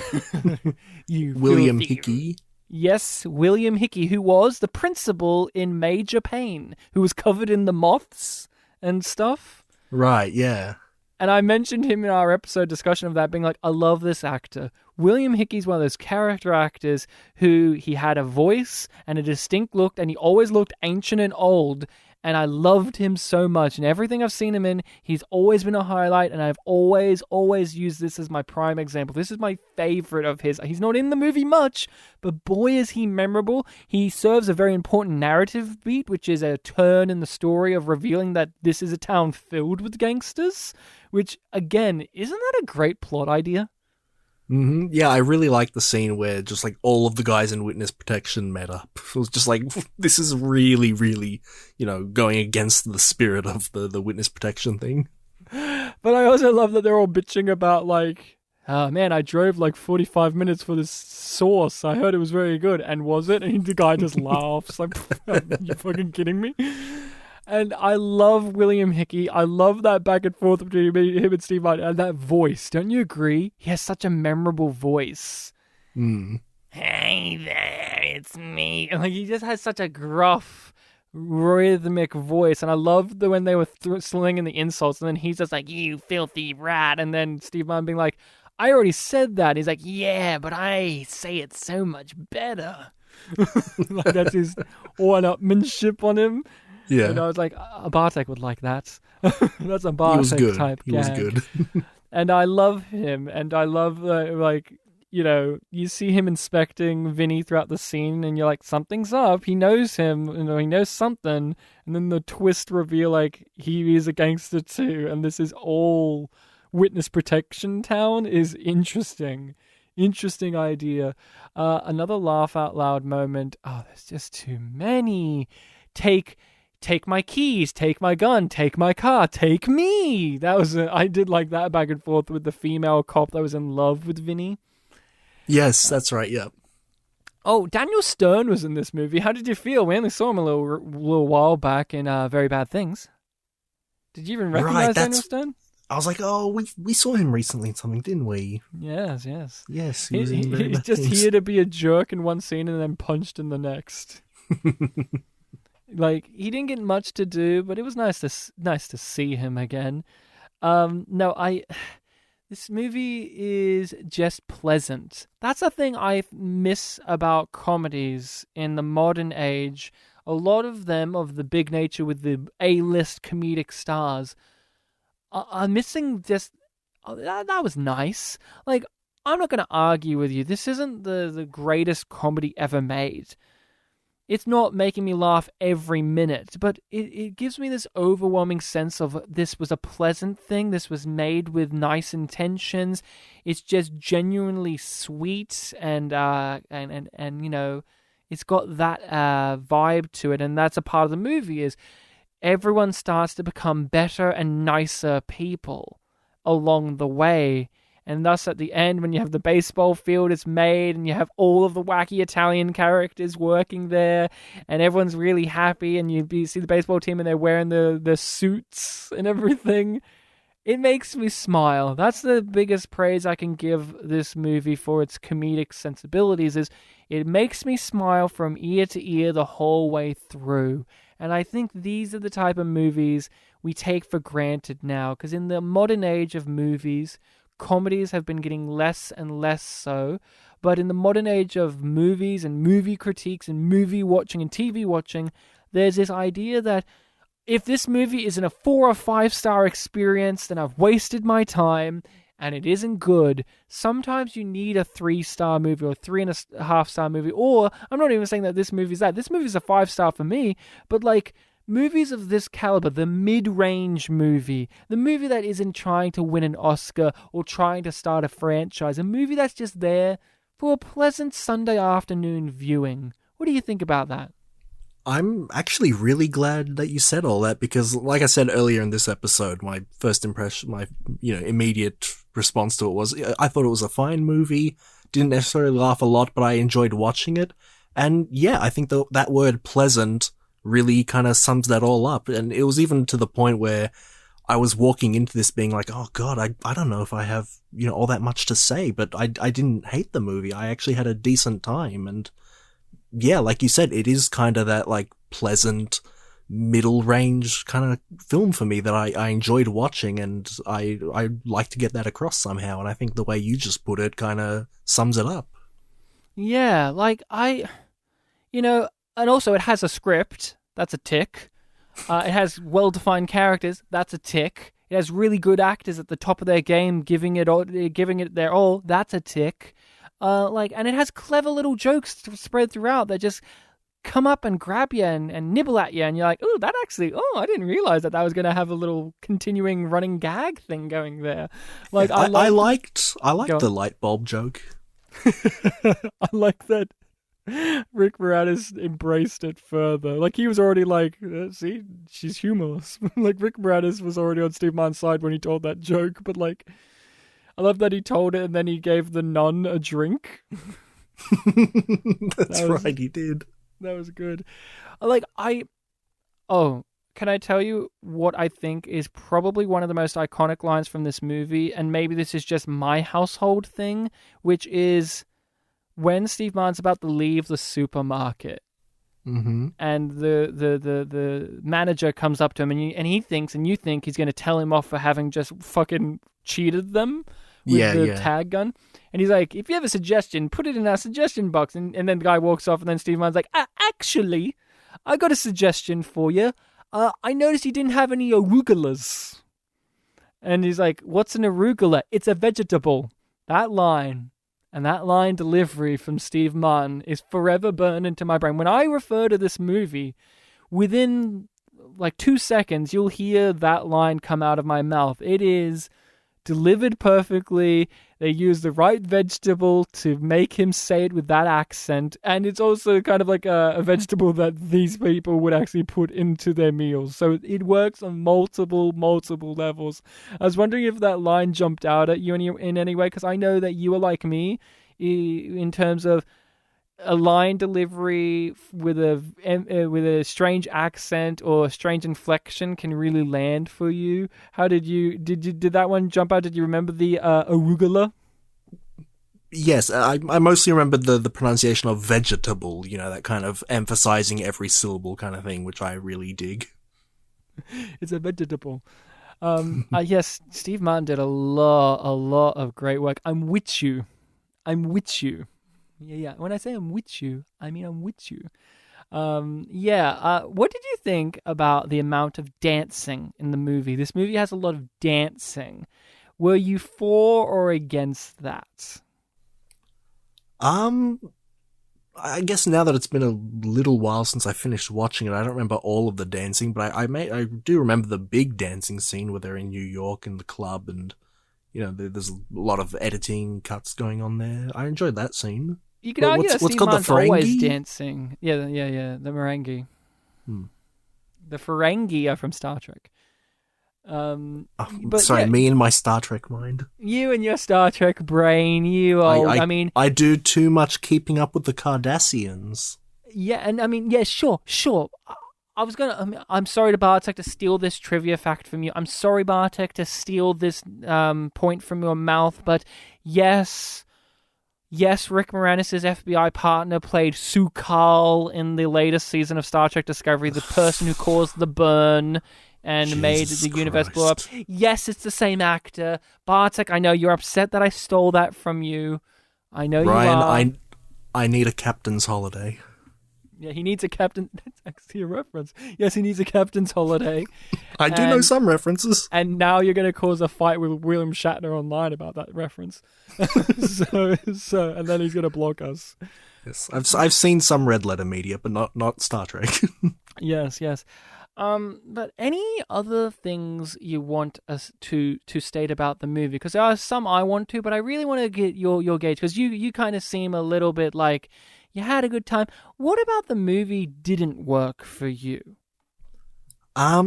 You William filthy... Hickey. Yes, William Hickey, who was the principal in Major Payne, who was covered in the moths and stuff. Right, yeah. And I mentioned him in our episode discussion of that, being like, I love this actor. William Hickey's one of those character actors who he had a voice and a distinct look, and he always looked ancient and old. And I loved him so much. And everything I've seen him in, he's always been a highlight. And I've always used this as my prime example. This is my favorite of his. He's not in the movie much, but boy, is he memorable. He serves a very important narrative beat, which is a turn in the story of revealing that this is a town filled with gangsters. Which, again, isn't that a great plot idea? Mm-hmm. Yeah, I really like the scene where just like all of the guys in witness protection met up. It was just like, this is really, really, going against the spirit of the witness protection thing. But I also love that they're all bitching about like, oh man, I drove like 45 minutes for this sauce. I heard it was very good. And was it? And the guy just laughs like, are you fucking kidding me? And I love William Hickey. I love that back and forth between him and Steve Martin. And that voice, don't you agree? He has such a memorable voice. Mm. Hey there, it's me. And like, he just has such a gruff, rhythmic voice. And I loved when they were slinging the insults. And then he's just like, you filthy rat. And then Steve Martin being like, I already said that. He's like, yeah, but I say it so much better. Like, that's his one-upmanship on him. Yeah. And I was like, a Bartek would like that. That's a Bartek type He was good. And I love him. And I love, you see him inspecting Vinny throughout the scene and you're like, something's up. He knows him. He knows something. And then the twist reveal, like, he is a gangster too. And this is all witness protection town is interesting. Interesting idea. Another laugh out loud moment. Oh, there's just too many. Take my keys, take my gun, take my car, take me. I did like that back and forth with the female cop that was in love with Vinny. Yes, that's right, yeah. Oh, Daniel Stern was in this movie. How did you feel? We only saw him a little while back in Very Bad Things. Did you even recognize Daniel Stern? I was like, oh, we saw him recently in something, didn't we? Yes. Yes, he was in Very He's Bad just Things. here to be a jerk in one scene and then punched in the next. Like, he didn't get much to do, but it was nice to see him again. This movie is just pleasant. That's the thing I miss about comedies in the modern age. A lot of them, of the big nature with the A-list comedic stars, are missing just... that was nice. Like, I'm not going to argue with you. This isn't the greatest comedy ever made. It's not making me laugh every minute, but it gives me this overwhelming sense of this was a pleasant thing. This was made with nice intentions. It's just genuinely sweet and it's got that vibe to it. And that's a part of the movie is everyone starts to become better and nicer people along the way. And thus, at the end, when you have the baseball field is made and you have all of the wacky Italian characters working there and everyone's really happy and you see the baseball team and they're wearing the suits and everything, it makes me smile. That's the biggest praise I can give this movie for its comedic sensibilities, is it makes me smile from ear to ear the whole way through. And I think these are the type of movies we take for granted now, because in the modern age of movies, comedies have been getting less and less so. But in the modern age of movies and movie critiques and movie watching and TV watching, there's this idea that if this movie isn't a 4 or 5 star experience, then I've wasted my time and it isn't good. Sometimes you need a 3-star movie or 3.5-star movie, or I'm not even saying that this movie's that. This movie's a 5-star for me, but like movies of this caliber, the mid-range movie, the movie that isn't trying to win an Oscar or trying to start a franchise, a movie that's just there for a pleasant Sunday afternoon viewing. What do you think about that? I'm actually really glad that you said all that, because like I said earlier in this episode, my first impression, my immediate response to it was, I thought it was a fine movie, didn't necessarily laugh a lot, but I enjoyed watching it. And yeah, I think that word pleasant really kind of sums that all up. And it was even to the point where I was walking into this being like, oh God, I don't know if I have, all that much to say, but I didn't hate the movie. I actually had a decent time. And yeah, like you said, it is kind of that like pleasant middle range kind of film for me that I enjoyed watching, and I like to get that across somehow. And I think the way you just put it kind of sums it up. Yeah, like and also it has a script. That's a tick. It has well-defined characters. That's a tick. It has really good actors at the top of their game, giving it their all. That's a tick. And it has clever little jokes spread throughout that just come up and grab you and nibble at you, and you're like, I didn't realize that was going to have a little continuing running gag thing going there. Like I liked the light bulb joke. I like that Rick Moranis embraced it further. Like, he was already like, see, she's humorless. Like, Rick Moranis was already on Steve Martin's side when he told that joke, but like, I love that he told it and then he gave the nun a drink. That's right, he did. That was good. Can I tell you what I think is probably one of the most iconic lines from this movie? And maybe this is just my household thing, which is when Steve Martin's about to leave the supermarket. Mm-hmm. And the manager comes up to him and you think he's going to tell him off for having just fucking cheated them with the tag gun. And he's like, if you have a suggestion, put it in our suggestion box. And then the guy walks off, and then Steve Martin's like, actually, I got a suggestion for you. I noticed you didn't have any arugulas. And he's like, what's an arugula? It's a vegetable. That line and that line delivery from Steve Martin is forever burned into my brain. When I refer to this movie, within like 2 seconds, you'll hear that line come out of my mouth. It is delivered perfectly. They use the right vegetable to make him say it with that accent. And it's also kind of like a vegetable that these people would actually put into their meals. So it works on multiple levels. I was wondering if that line jumped out at you in any way, because I know that you are like me in terms of a line delivery with a strange accent or a strange inflection can really land for you. How did that one jump out? Did you remember the arugula? Yes, I mostly remember the pronunciation of vegetable, that kind of emphasizing every syllable kind of thing, which I really dig. It's a vegetable. Yes, Steve Martin did a lot of great work. I'm with you. Yeah. When I say I'm with you, I mean I'm with you. What did you think about the amount of dancing in the movie? This movie has a lot of dancing. Were you for or against that? I guess now that it's been a little while since I finished watching it, I don't remember all of the dancing, but I do remember the big dancing scene where they're in New York in the club, and there's a lot of editing cuts going on there. I enjoyed that scene. You could argue that Steve Martin's always dancing. Yeah, the Morangi. The Ferengi are from Star Trek. But Sorry, yeah, me and my Star Trek mind. you and your Star Trek brain, you old. I mean, I do too much keeping up with the Cardassians. yeah, and I mean, yeah, sure. I'm sorry to Bartek to steal this trivia fact from you. I'm sorry, Bartek, to steal this point from your mouth, but yes, Rick Moranis' FBI partner played Sukal in the latest season of Star Trek Discovery, the person who caused the burn and made the universe blow up. Yes, it's the same actor. Bartek, I know you're upset that I stole that from you. I know Ryan, you are. I need a captain's holiday. Yeah, he needs a captain. That's actually a reference. Yes, he needs a captain's holiday. I do know some references. And now you're going to cause a fight with William Shatner online about that reference. so, and then he's going to block us. Yes, I've seen some red letter media, but not Star Trek. Yes. But any other things you want us to state about the movie? Because there are some I want to, but I really want to get your gauge, because you kind of seem a little bit like you had a good time. What about the movie didn't work for you? I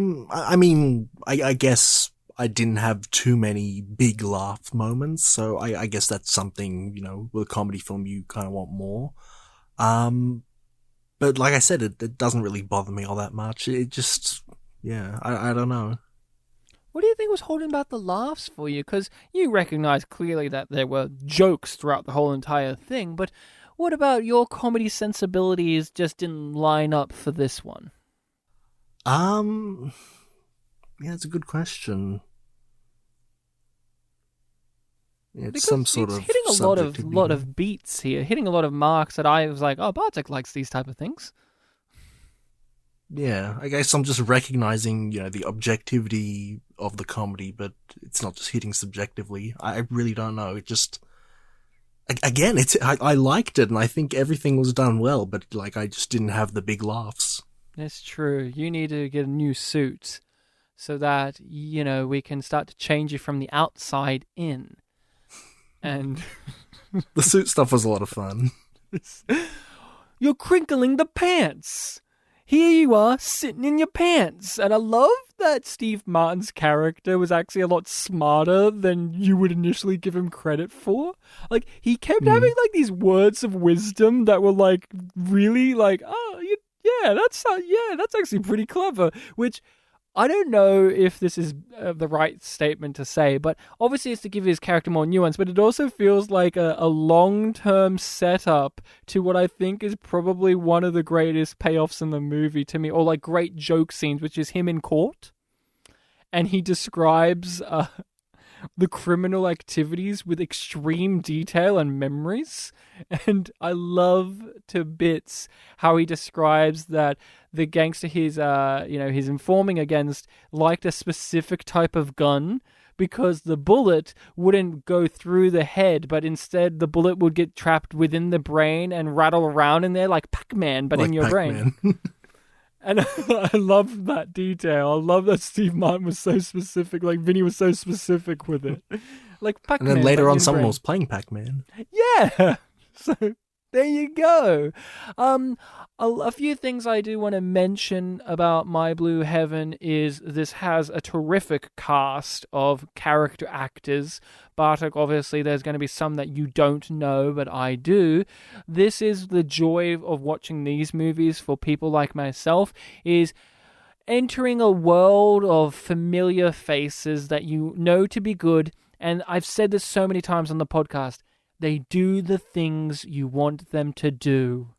mean, I guess I didn't have too many big laugh moments, so I guess that's something, with a comedy film you kind of want more. But like I said, it doesn't really bother me all that much. It just, I don't know. What do you think was holding back the laughs for you? Because you recognize clearly that there were jokes throughout the whole entire thing, but what about your comedy sensibilities just didn't line up for this one? Yeah, it's a good question. Yeah, it's because some sort of hitting a lot of beats here, hitting a lot of marks that I was like, oh, Bartek likes these type of things. Yeah, I guess I'm just recognizing, the objectivity of the comedy, but it's not just hitting subjectively. I really don't know. It just, again, I liked it, and I think everything was done well, but I just didn't have the big laughs. That's true. You need to get a new suit so that, we can start to change you from the outside in. And the suit stuff was a lot of fun. You're crinkling the pants. Here you are, sitting in your pants. And I love that Steve Martin's character was actually a lot smarter than you would initially give him credit for. He kept having, these words of wisdom that were, really, that's actually pretty clever. Which, I don't know if this is the right statement to say, but obviously it's to give his character more nuance, but it also feels like a long-term setup to what I think is probably one of the greatest payoffs in the movie to me, or great joke scenes, which is him in court. And he describes the criminal activities with extreme detail and memories. And I love to bits how he describes that the gangster he's informing against liked a specific type of gun because the bullet wouldn't go through the head, but instead the bullet would get trapped within the brain and rattle around in there like Pac-Man, but in your brain. And I love that detail. I love that Steve Martin was so specific. Vinny was so specific with it. Pac-Man. And then later on, someone was playing Pac-Man. Yeah. So there you go. A few things I do want to mention about My Blue Heaven is this has a terrific cast of character actors. Bartek, obviously, there's going to be some that you don't know, but I do. This is the joy of watching these movies for people like myself, is entering a world of familiar faces that you know to be good. And I've said this so many times on the podcast. They do the things you want them to do.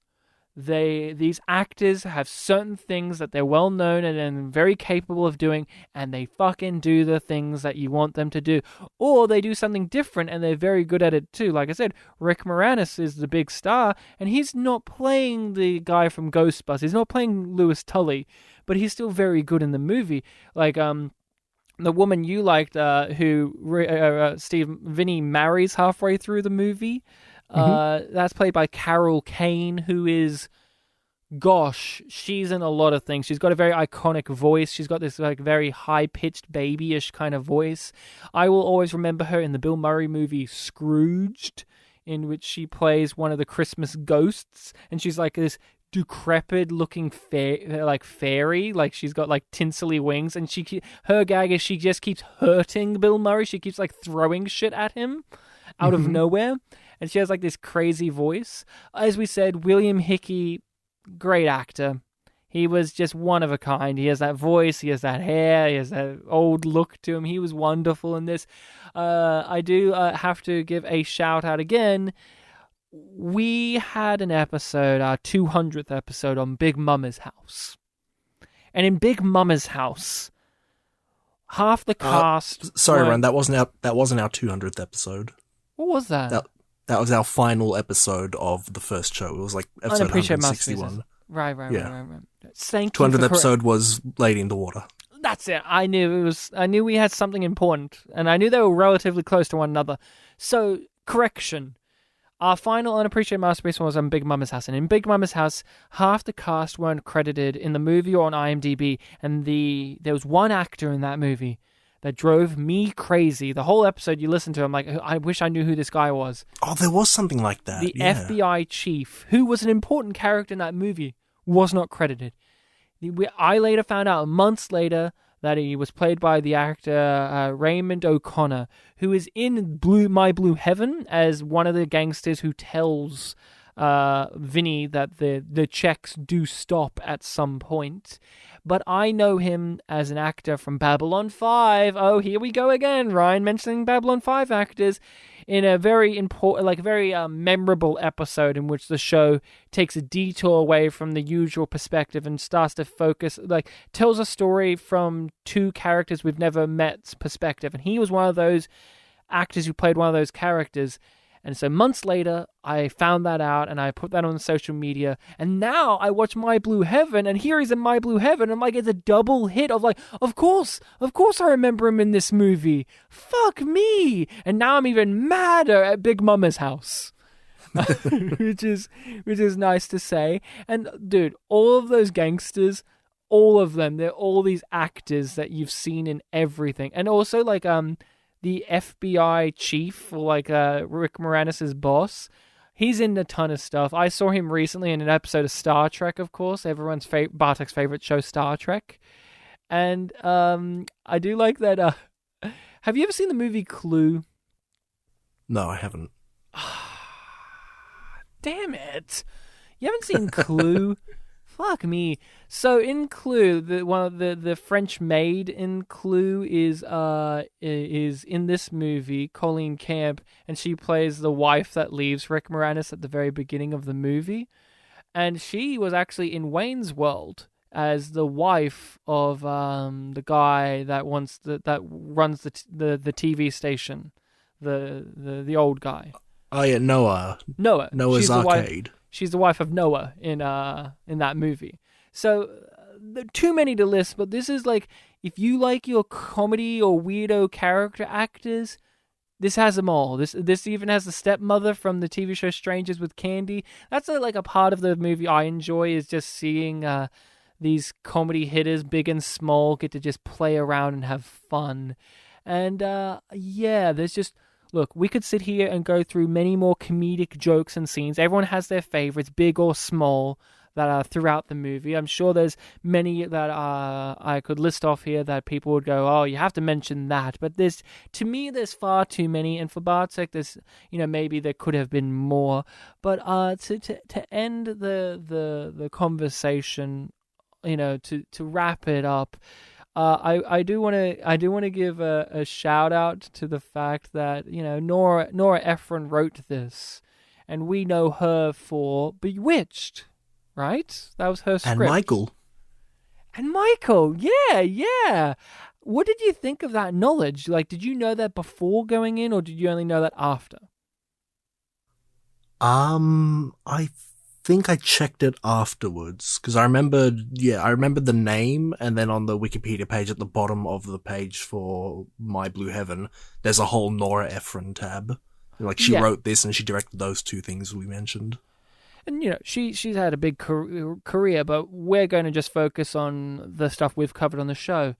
These actors have certain things that they're well known and very capable of doing, and they fucking do the things that you want them to do. Or they do something different and they're very good at it too. Like I said, Rick Moranis is the big star, and he's not playing the guy from Ghostbusters. He's not playing Louis Tully, but he's still very good in the movie. The woman you liked, who Vinny marries halfway through the movie, that's played by Carol Kane, who is, she's in a lot of things. She's got a very iconic voice. She's got this very high-pitched, babyish kind of voice. I will always remember her in the Bill Murray movie Scrooged, in which she plays one of the Christmas ghosts, and she's this decrepit-looking fairy, like she's got like tinsely wings, and her gag is she just keeps hurting Bill Murray. She keeps like throwing shit at him out of nowhere, and she has like this crazy voice. As we said, William Hickey, great actor. He was just one of a kind. He has that voice, he has that hair, he has that old look to him. He was wonderful in this. I do have to give a shout out again. We had an episode, our 200th episode, on Big Mama's house. And in Big Mama's house, half the cast... Sorry, Ron, that wasn't our 200th episode. What was that? That was our final episode of the first show. It was like episode 161. Right. Thank 200th episode was Lady in the Water. That's it. I knew we had something important, and I knew they were relatively close to one another. So, correction. Our final unappreciated masterpiece was on Big Mama's house, and in Big Mama's house, half the cast weren't credited in the movie or on IMDb, and there was one actor in that movie that drove me crazy. The whole episode you listen to, I'm like, I wish I knew who this guy was. Oh, there was something like that. The FBI chief, who was an important character in that movie, was not credited. I later found out, months later, that he was played by the actor Raymond O'Connor, who is in My Blue Heaven as one of the gangsters who tells Vinny that the checks do stop at some point. But I know him as an actor from Babylon 5. Oh, here we go again. Ryan mentioning Babylon 5 actors in a very important, very memorable episode in which the show takes a detour away from the usual perspective and starts to focus, tells a story from two characters we've never met's perspective. And he was one of those actors who played one of those characters. And so months later, I found that out, and I put that on social media. And now I watch My Blue Heaven, and here he's in My Blue Heaven. I'm like, it's a double hit of of course I remember him in this movie. Fuck me. And now I'm even madder at Big Mama's house. which is nice to say. And dude, all of those gangsters, all of them, they're all these actors that you've seen in everything. And also the FBI chief, Rick Moranis' boss, he's in a ton of stuff. I saw him recently in an episode of Star Trek, of course, everyone's Bartek's favorite show, Star Trek. And I do like that. Have you ever seen the movie Clue? No, I haven't. Damn it! You haven't seen Clue? Fuck me. So in Clue, the French maid in Clue is in this movie, Colleen Camp, and she plays the wife that leaves Rick Moranis at the very beginning of the movie, and she was actually in Wayne's World as the wife of the guy that runs the TV station, the old guy. Oh yeah, Noah. Noah's Arcade. She's the wife of Noah in that movie. So, too many to list, but this is if you like your comedy or weirdo character actors, this has them all. This even has the stepmother from the TV show Strangers with Candy. That's a part of the movie I enjoy, is just seeing these comedy hitters, big and small, get to just play around and have fun. And there's just... Look, we could sit here and go through many more comedic jokes and scenes. Everyone has their favorites, big or small, that are throughout the movie. I'm sure there's many that I could list off here that people would go, oh, you have to mention that. But to me, there's far too many. And for Bartek, there's, maybe there could have been more. But to end the conversation, to wrap it up, I do want to give a shout out to the fact that Nora Ephron wrote this, and we know her for Bewitched, right? That was her script. And Michael, yeah. What did you think of that knowledge? Did you know that before going in, or did you only know that after? I think I checked it afterwards, because I remember the name, and then on the Wikipedia page at the bottom of the page for My Blue Heaven, there's a whole Nora Ephron tab. She wrote this and she directed those two things we mentioned. And, she's had a big career, but we're going to just focus on the stuff we've covered on the show.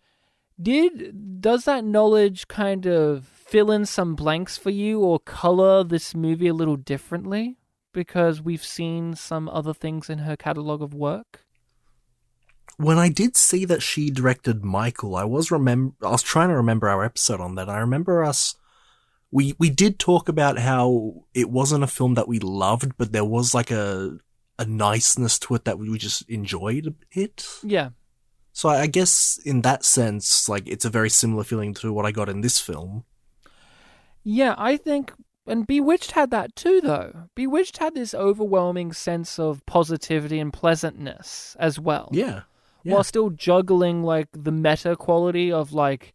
Does that knowledge kind of fill in some blanks for you or color this movie a little differently? because we've seen some other things in her catalogue of work? When I did see that she directed Michael, I was trying to remember our episode on that. I remember we did talk about how it wasn't a film that we loved, but there was like a niceness to it that we just enjoyed it. Yeah. So I guess in that sense, like, it's a very similar feeling to what I got in this film. Yeah, I think, and Bewitched had that too, though. Bewitched had this overwhelming sense of positivity and pleasantness as well. Yeah. While still juggling, like, the meta quality of, like,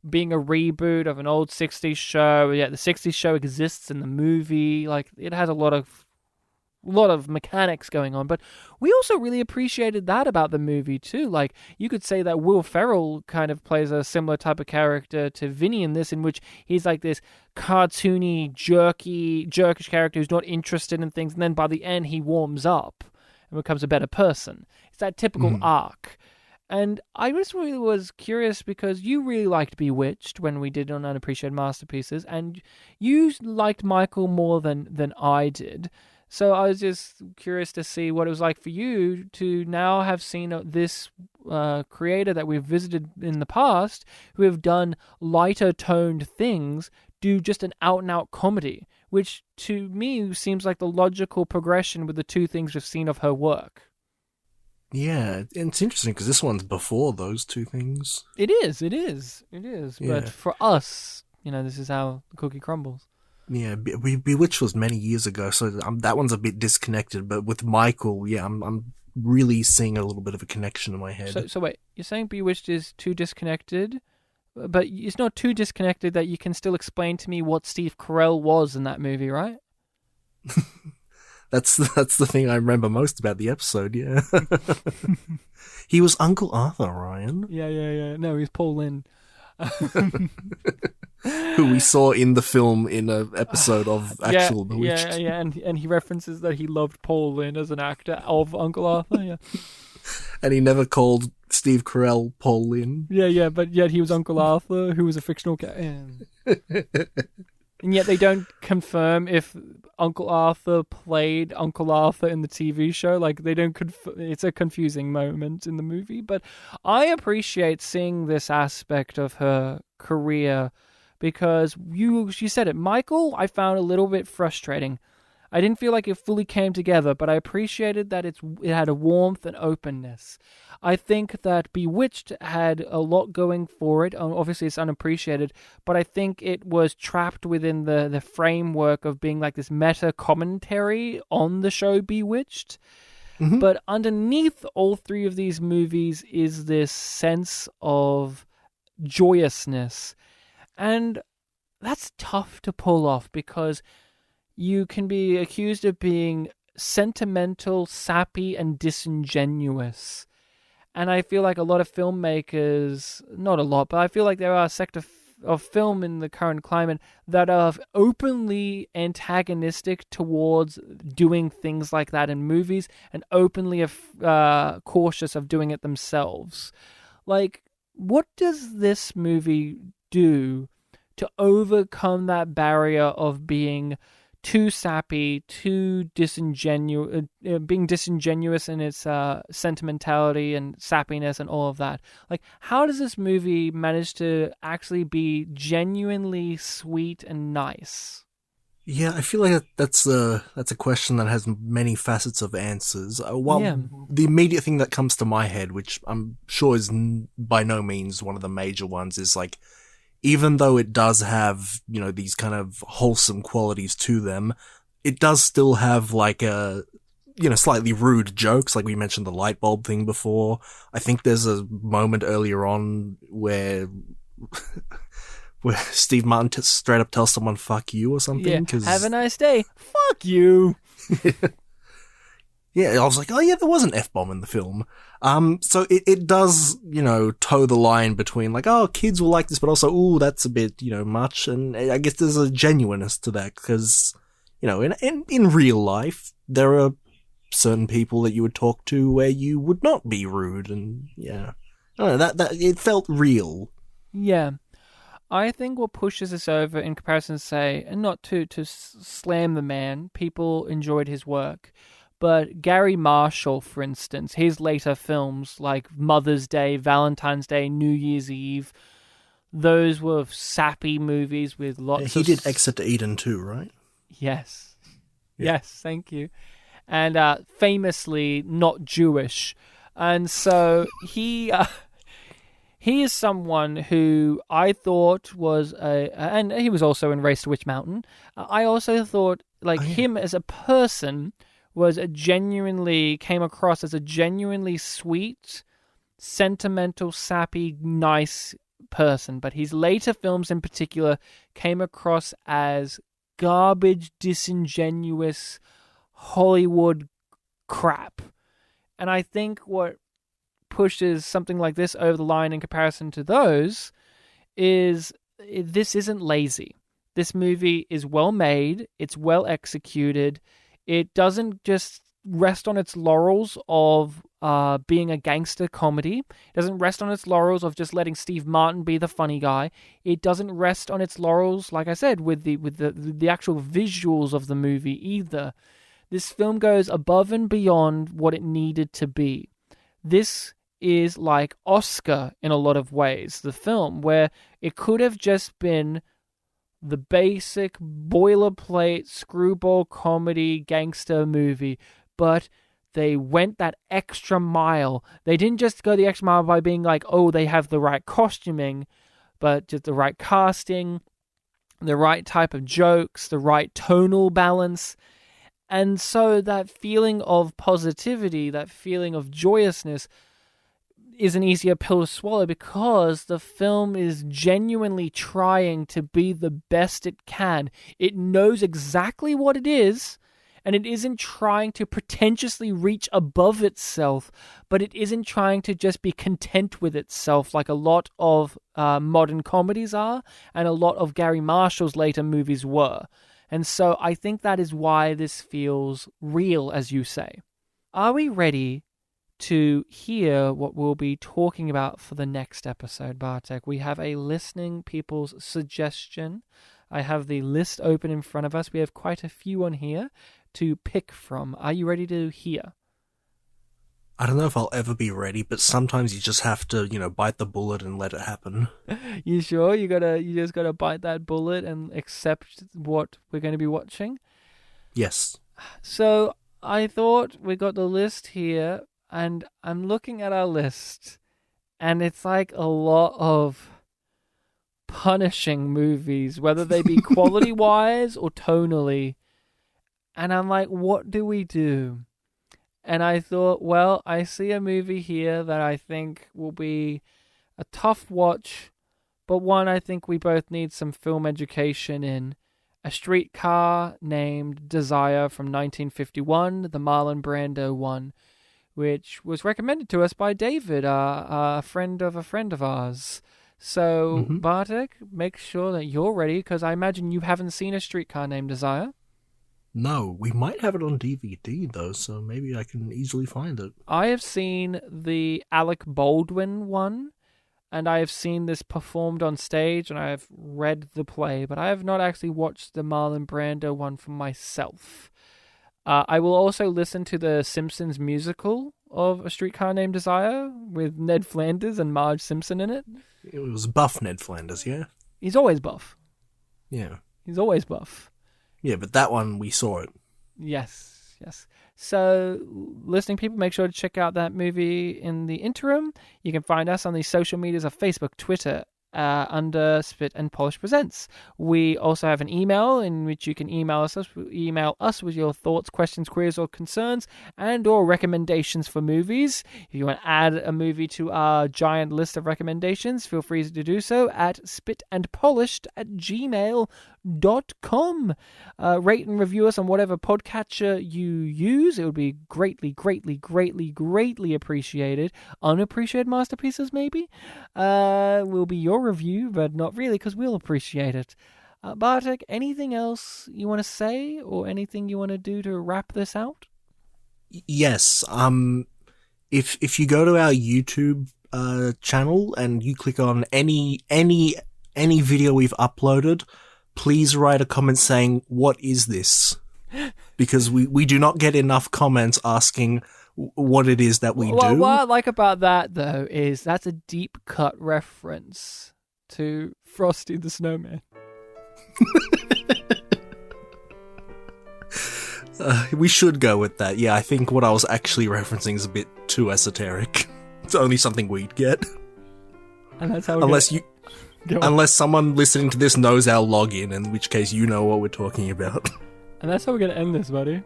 being a reboot of an old 60s show. Yeah, the 60s show exists in the movie. Like, it has a lot of mechanics going on, but we also really appreciated that about the movie too. Like, you could say that Will Ferrell kind of plays a similar type of character to Vinny in this, in which he's like this cartoony, jerkish character who's not interested in things, and then by the end he warms up and becomes a better person. It's that typical arc. And I just really was curious because you really liked Bewitched when we did on Unappreciated Masterpieces, and you liked Michael more than I did. So I was just curious to see what it was like for you to now have seen this creator that we've visited in the past, who have done lighter toned things, do just an out-and-out comedy, which to me seems like the logical progression with the two things we've seen of her work. Yeah, and it's interesting because this one's before those two things. It is. Yeah. But for us, this is how the cookie crumbles. Yeah, Bewitched was many years ago, so that one's a bit disconnected. But with Michael, yeah, I'm really seeing a little bit of a connection in my head. So wait, you're saying Bewitched is too disconnected, but it's not too disconnected that you can still explain to me what Steve Carell was in that movie, right? That's the thing I remember most about the episode. Yeah, he was Uncle Arthur, Ryan. Yeah. No, he's Paul Lynde. Who we saw in the film in an episode of actual Bewitched. Yeah, and he references that he loved Paul Lynde as an actor of Uncle Arthur, yeah. And he never called Steve Carell Paul Lynde. Yeah, but yet he was Uncle Arthur, who was a fictional character. And yet they don't confirm if Uncle Arthur played Uncle Arthur in the TV show. Like, they don't it's a confusing moment in the movie. But I appreciate seeing this aspect of her career because you said it. Michael, I found a little bit frustrating. I didn't feel like it fully came together, but I appreciated that it had a warmth and openness. I think that Bewitched had a lot going for it. Obviously, it's unappreciated, but I think it was trapped within the framework of being like this meta commentary on the show Bewitched. Mm-hmm. But underneath all three of these movies is this sense of joyousness. And that's tough to pull off because you can be accused of being sentimental, sappy, and disingenuous. And I feel like a lot of filmmakers, not a lot, but I feel like there are a sector of film in the current climate that are openly antagonistic towards doing things like that in movies and openly cautious of doing it themselves. Like, what does this movie do to overcome that barrier of being too sappy, too disingenuous, being disingenuous in its sentimentality and sappiness and all of that? Like, how does this movie manage to actually be genuinely sweet and nice? Yeah, I feel like that's a question that has many facets of answers. The immediate thing that comes to my head, which I'm sure is by no means one of the major ones, is like, even though it does have, these kind of wholesome qualities to them, it does still have like slightly rude jokes. Like we mentioned the light bulb thing before. I think there's a moment earlier on where Steve Martin straight up tells someone "fuck you" or something. Yeah, have a nice day. Fuck you. Yeah, I was like, oh yeah, there was an F-bomb in the film. So it does, toe the line between like, oh, kids will like this, but also, ooh, that's a bit, much. And I guess there's a genuineness to that because, in real life, there are certain people that you would talk to where you would not be rude. And yeah, I don't know, that it felt real. Yeah. I think what pushes us over in comparison to say, and not to slam the man, people enjoyed his work, but Gary Marshall, for instance, his later films like Mother's Day, Valentine's Day, New Year's Eve, those were sappy movies with lots He of... did Exit Eden too, right? Yes. Yeah. Yes, thank you. And famously not Jewish. And so he is someone who I thought was and he was also in Race to Witch Mountain. I also thought him as a person came across as a genuinely sweet, sentimental, sappy, nice person. But his later films in particular came across as garbage, disingenuous Hollywood crap. And I think what pushes something like this over the line in comparison to those is this isn't lazy. This movie is well made, it's well executed. It doesn't just rest on its laurels of being a gangster comedy. It doesn't rest on its laurels of just letting Steve Martin be the funny guy. It doesn't rest on its laurels, like I said, with the actual visuals of the movie either. This film goes above and beyond what it needed to be. This is like Oscar in a lot of ways, the film, where it could have just been the basic boilerplate screwball comedy gangster movie, but they went that extra mile. They didn't just go the extra mile by being like, oh, they have the right costuming, but just the right casting, the right type of jokes, the right tonal balance. And so that feeling of positivity, that feeling of joyousness is an easier pill to swallow because the film is genuinely trying to be the best it can. It knows exactly what it is, and it isn't trying to pretentiously reach above itself, but it isn't trying to just be content with itself like a lot of modern comedies are, and a lot of Gary Marshall's later movies were. And so I think that is why this feels real, as you say. Are we ready to hear what we'll be talking about for the next episode, Bartek? We have a listening people's suggestion. I have the list open in front of us. We have quite a few on here to pick from. Are you ready to hear? I don't know if I'll ever be ready, but sometimes you just have to, bite the bullet and let it happen. You sure? You just gotta bite that bullet and accept what we're going to be watching? Yes. So I thought we got the list here, and I'm looking at our list, and it's like a lot of punishing movies, whether they be quality-wise or tonally. And I'm like, what do we do? And I thought, well, I see a movie here that I think will be a tough watch, but one I think we both need some film education in. A Streetcar Named Desire from 1951, the Marlon Brando one, which was recommended to us by David, a friend of ours. So, Bartek, make sure that you're ready, because I imagine you haven't seen A Streetcar Named Desire. No, we might have it on DVD, though, so maybe I can easily find it. I have seen the Alec Baldwin one, and I have seen this performed on stage, and I have read the play, but I have not actually watched the Marlon Brando one for myself. I will also listen to the Simpsons musical of A Streetcar Named Desire with Ned Flanders and Marge Simpson in it. It was buff Ned Flanders, yeah? He's always buff. Yeah. He's always buff. Yeah, but that one, we saw it. Yes. So, listening people, make sure to check out that movie in the interim. You can find us on the social medias of Facebook, Twitter, under Spit and Polish Presents. We also have an email in which you can email us with your thoughts, questions, queries, or concerns, and or recommendations for movies. If you want to add a movie to our giant list of recommendations, feel free to do so at spitandpolished@gmail.com. Rate and review us on whatever podcatcher you use. It would be greatly, greatly, greatly, greatly appreciated. Unappreciated masterpieces, maybe, will be your review, but not really, because we'll appreciate it. Bartek, anything else you want to say, or anything you want to do to wrap this out? Yes. If you go to our YouTube channel and you click on any any video we've uploaded, please write a comment saying, what is this? Because we do not get enough comments asking what it is that we do. What I like about that, though, is that's a deep cut reference to Frosty the Snowman. We should go with that. Yeah, I think what I was actually referencing is a bit too esoteric. It's only something we'd get. And that's how unless someone listening to this knows our login, in which case you know what we're talking about. And that's how we're going to end this, buddy.